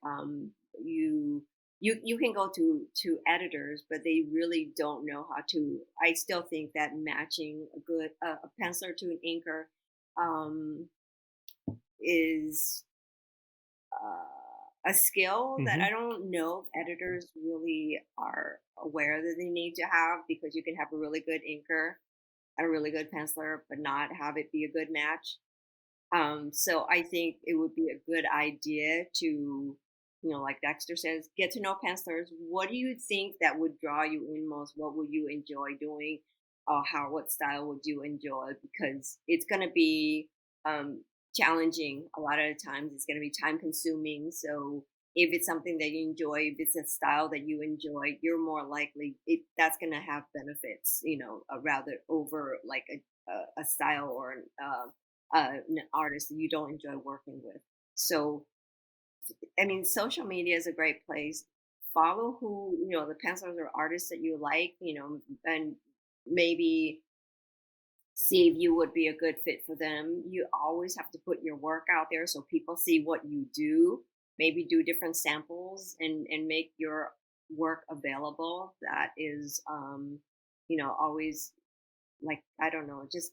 You can go to editors, but they really don't know how to. I still think that matching a penciler to an inker is a skill that I don't know if editors really are aware that they need to have, because you can have a really good inker and a really good penciler, but not have it be a good match. So I think it would be a good idea to, like Dexter says, get to know pencilers. What do you think that would draw you in most? What would you enjoy doing? What style would you enjoy? Because it's going to be challenging. A lot of the times it's going to be time consuming. So if it's something that you enjoy, if it's a style that you enjoy, you're more likely that's going to have benefits, rather over like a style or an artist that you don't enjoy working with. So, I mean, social media is a great place. Follow who, the pencilers or artists that you like, and maybe see if you would be a good fit for them. You always have to put your work out there so people see what you do. Maybe do different samples and make your work available. That is, always like, I don't know, just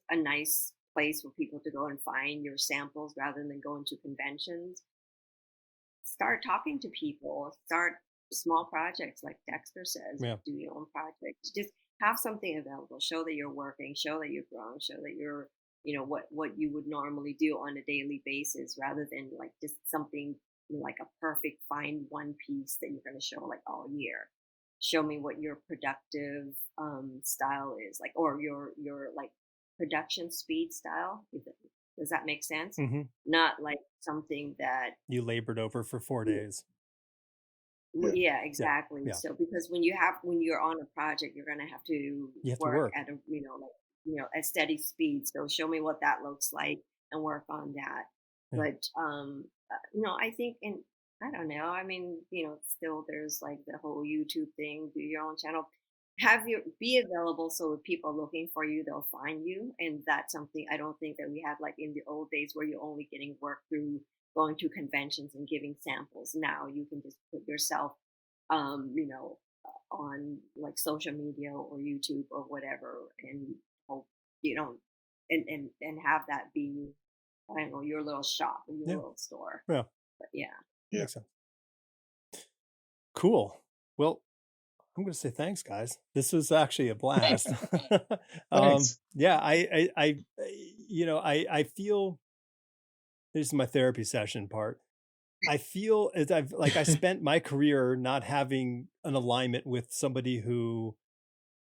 a nice place for people to go and find your samples rather than going to conventions. Start talking to people. Start small projects, like Dexter says. Do your own projects. Just have something available. Show that you're working. Show that you're growing. Show that you're, what you would normally do on a daily basis, rather than like just something like a perfect fine one piece that you're going to show like all year. Show me what your productive style is, like, or your like production speed style. Does that make sense? Not like something that you labored over for 4 days. Yeah, exactly. Yeah. So because when you're on a project, you're going to have to work at a a steady speed. So show me what that looks like and work on that. But I think, and I don't know. I mean, still there's like the whole YouTube thing. Do your own channel. Be available, so if people are looking for you, they'll find you. And that's something I don't think that we had like in the old days, where you're only getting work through going to conventions and giving samples. Now you can just put yourself, on like social media or YouTube or whatever, and hope and have that be, I don't know, your little shop or your little store. Yeah. But yeah. Makes sense. Cool. Well, I'm going to say thanks, guys. This was actually a blast. Yeah, I feel, this is my therapy session part. I feel as I spent my career not having an alignment with somebody who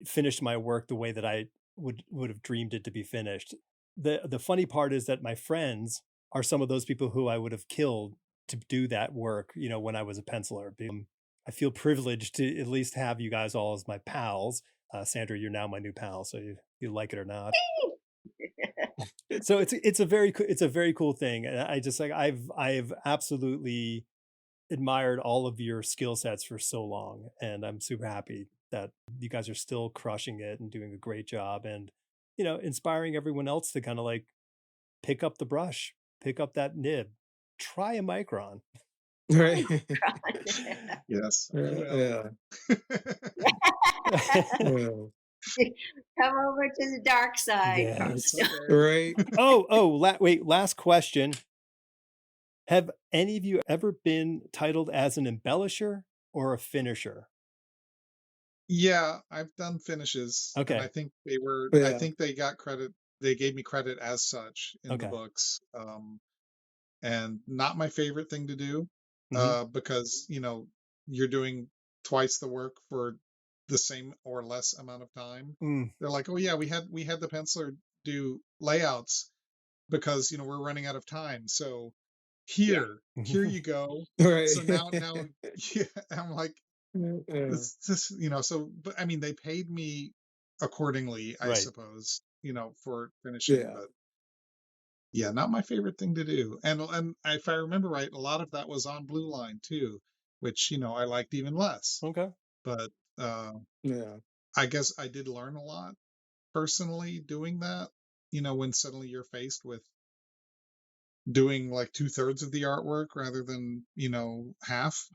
finished my work the way that I would have dreamed it to be finished. The funny part is that my friends are some of those people who I would have killed to do that work, when I was a penciler. I feel privileged to at least have you guys all as my pals. Sandra, you're now my new pal, so you like it or not. So it's a very cool thing, and I just I've absolutely admired all of your skill sets for so long, and I'm super happy that you guys are still crushing it and doing a great job, and inspiring everyone else to kind of like pick up the brush, pick up that nib, try a micron. Right. Yes. Yeah. Come over to the dark side. Yes. Right. Wait, last question. Have any of you ever been titled as an embellisher or a finisher? Yeah, I've done finishes. Okay. And I think I think they got credit. They gave me credit as such in the books. And not my favorite thing to do, because, you're doing twice the work for the same or less amount of time. They're like, oh yeah, we had the penciler do layouts because we're running out of time. So here you go. Right. So now yeah, I'm like, Yeah. this so, but I mean, they paid me accordingly, I Right. suppose, for finishing, Yeah. but yeah, not my favorite thing to do. And if I remember right, a lot of that was on Blue Line too, which I liked even less. Okay. But Yeah. I guess I did learn a lot personally doing that. When suddenly you're faced with doing like 2/3 of the artwork rather than half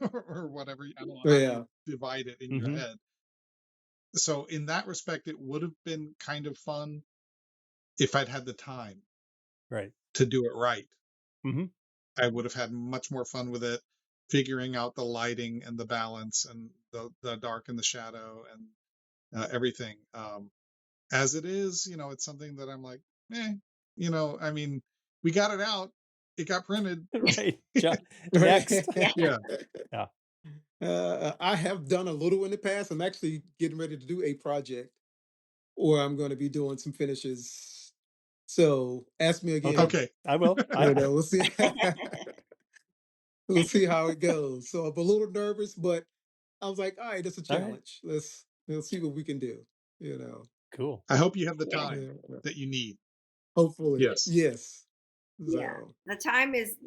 or whatever. I don't know how Yeah. you divide it in your head. So in that respect, it would have been kind of fun if I'd had the time Right. to do it right. I would have had much more fun with it, figuring out the lighting and the balance and the dark and the shadow and everything. As it is, it's something that I'm like, I mean, we got it out. It got printed. Right. Right. Next. Yeah. Yeah. I have done a little in the past. I'm actually getting ready to do a project, or I'm going to be doing some finishes. So ask me again. Okay. I will. We'll see. We'll see how it goes. So I'm a little nervous, but I was like, all right, it's a All right. challenge. Let's see what we can do. Cool. I hope you have the Yeah. time that you need. Hopefully. Yes. Yes. Yeah, So the time is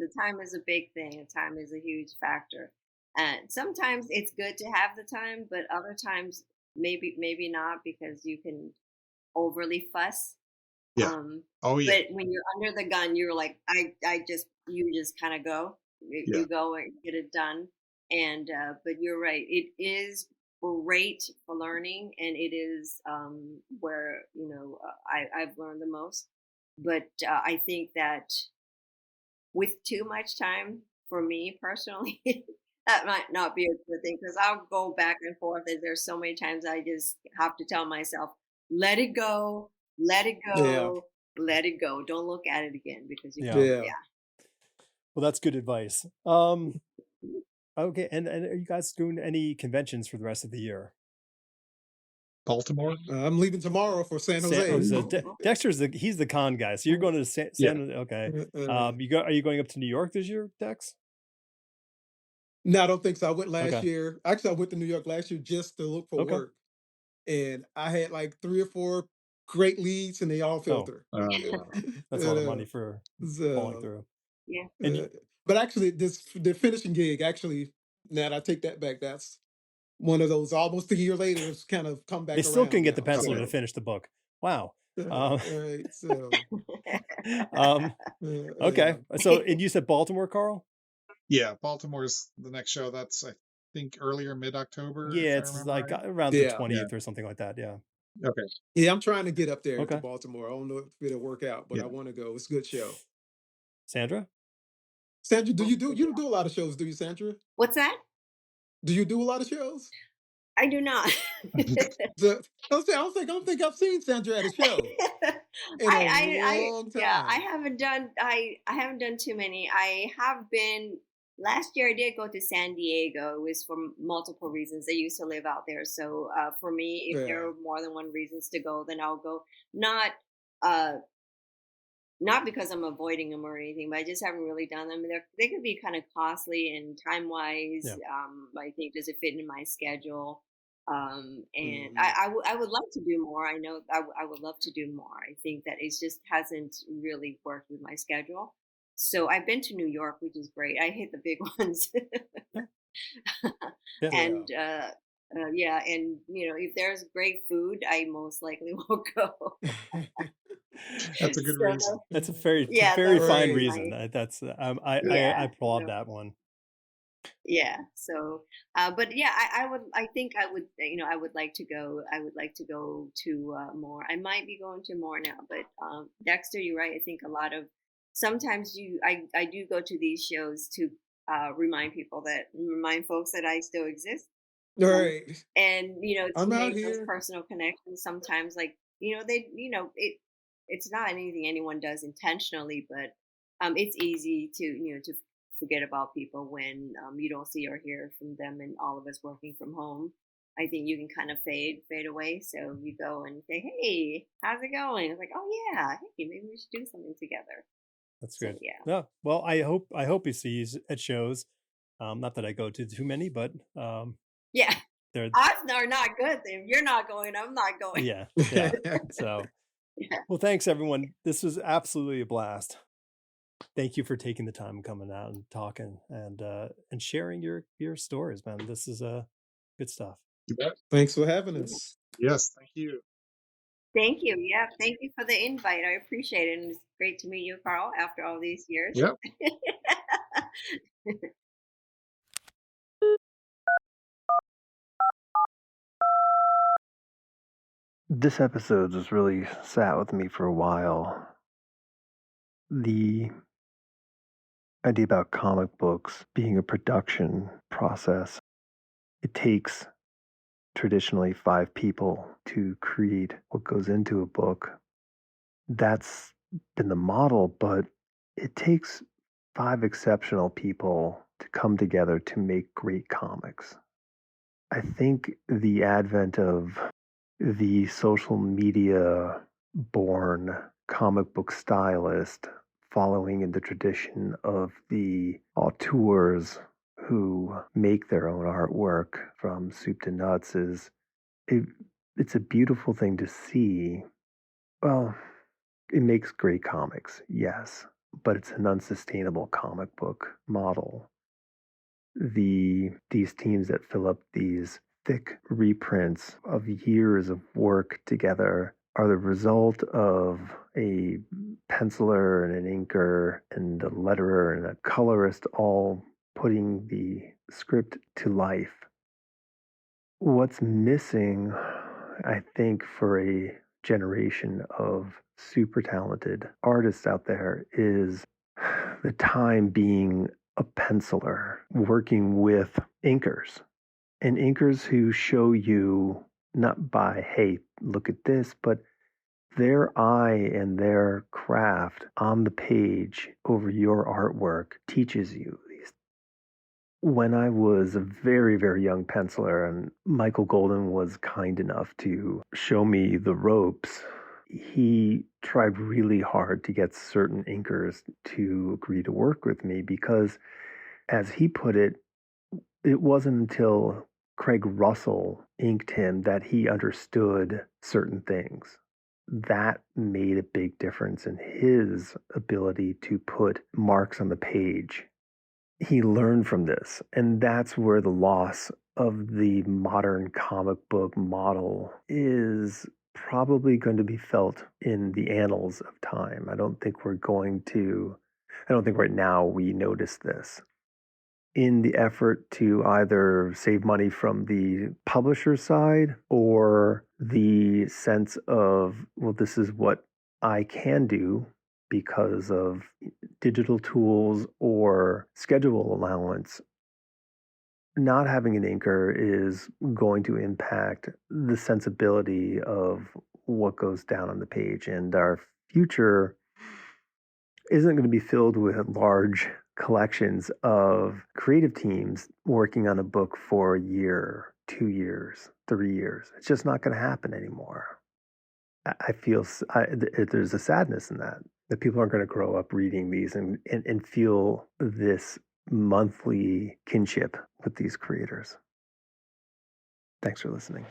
a big thing. The time is a huge factor, and sometimes it's good to have the time, but other times maybe not because you can overly fuss. Yeah. Oh yeah. But when you're under the gun, you're like, you just kind of go, Yeah. you go and get it done. And but you're right, it is great for learning, and it is where I've learned the most. But I think that with too much time for me personally, that might not be a good thing because I'll go back and forth. And there's so many times I just have to tell myself, let it go, let it yeah. go, let it go. Don't look at it again because you Yeah. Yeah. Well, that's good advice. Okay. And are you guys doing any conventions for the rest of the year? Baltimore. I'm leaving tomorrow for San Jose. So Dexter's he's the con guy. So you're going to San Jose. Okay. Are you going up to New York this year, Dex? No, I don't think so. I went last Okay. year. Actually, I went to New York last year just to look for Okay. work. And I had like 3 or 4 great leads and they all fell through. That's a lot of money for falling through. Yeah. And but actually, the finishing gig, actually, now that I take that back, that's one of those almost a year later, it's kind of come back they still around can get the now, penciler so. to finish the book. Wow. Right. So, okay. So, and you said Baltimore, Carl? Yeah, Baltimore's the next show. That's I think earlier mid-October. Yeah, if I it's remember like right. around the 20th or something like that. Yeah. Okay. Yeah, I'm trying to get up there Okay. to Baltimore. I don't know if it'll work out, but I want to go. It's a good show. Sandra, you don't do a lot of shows, do you, Sandra? What's that? Do you do a lot of shows? I do not. I don't think I've seen Sandra at a show in a long time. Yeah, I haven't done too many. I have been last year. I did go to San Diego. It was for multiple reasons. I used to live out there, so for me, if there are more than one reasons to go, then I'll go. Not because I'm avoiding them or anything, but I just haven't really done them. They could be kind of costly and time wise. Yeah. I think does it fit in my schedule? And I would love to do more. I know I would love to do more. I think that it just hasn't really worked with my schedule. So I've been to New York, which is great. I hit the big ones. And yeah, and if there's great food, I most likely will go. That's a good reason. That's a very fine reason. That's I applaud that one. Yeah. So, but yeah, I think I would like to go. I would like to go to more. I might be going to more now, but Dexter, you're right. I think sometimes I do go to these shows to remind folks that I still exist. Right. And to make those here. personal connections. Sometimes, it's not anything anyone does intentionally, but it's easy to forget about people when you don't see or hear from them, and all of us working from home. I think you can kind of fade away. So you go and say, "Hey, how's it going?" It's like, "Oh yeah, hey, maybe we should do something together." That's So good. yeah, Yeah. Well, I hope he sees at shows. Not that I go to too many, but yeah. they're Odds are not good. If you're not going, I'm not going. yeah. So, Yeah. well, thanks everyone. This was absolutely a blast. Thank you for taking the time, coming out and talking and sharing your stories, man. This is good stuff. Thanks for having us. Yes, thank you. Thank you. Yeah, thank you for the invite. I appreciate it, and it's great to meet you, Carl, after all these years. Yep. This episode just really sat with me for a while. The idea about comic books being a production process. It takes traditionally 5 people to create what goes into a book. That's been the model, but it takes 5 exceptional people to come together to make great comics. I think the advent of the social media born comic book stylist following in the tradition of the auteurs who make their own artwork from soup to nuts it's a beautiful thing to see. Well, it makes great comics, yes, but it's an unsustainable comic book model. These teams that fill up these thick reprints of years of work together are the result of a penciler and an inker and a letterer and a colorist all putting the script to life. What's missing, I think, for a generation of super talented artists out there is the time being a penciler working with inkers, and inkers who show you not by, hey, look at this, but their eye and their craft on the page over your artwork teaches you these. When I was a very, very young penciler, and Michael Golden was kind enough to show me the ropes, he tried really hard to get certain inkers to agree to work with me because, as he put it, it wasn't until Craig Russell inked him that he understood certain things. That made a big difference in his ability to put marks on the page. He learned from this, and that's where the loss of the modern comic book model is probably going to be felt in the annals of time. I don't think right now we notice this. In the effort to either save money from the publisher side or the sense of, well, this is what I can do because of digital tools or schedule allowance, not having an inker is going to impact the sensibility of what goes down on the page. And our future isn't going to be filled with large collections of creative teams working on a book for a year, 2 years, 3 years. It's just not going to happen anymore. I feel there's a sadness in that people aren't going to grow up reading these and feel this monthly kinship with these creators. Thanks for listening.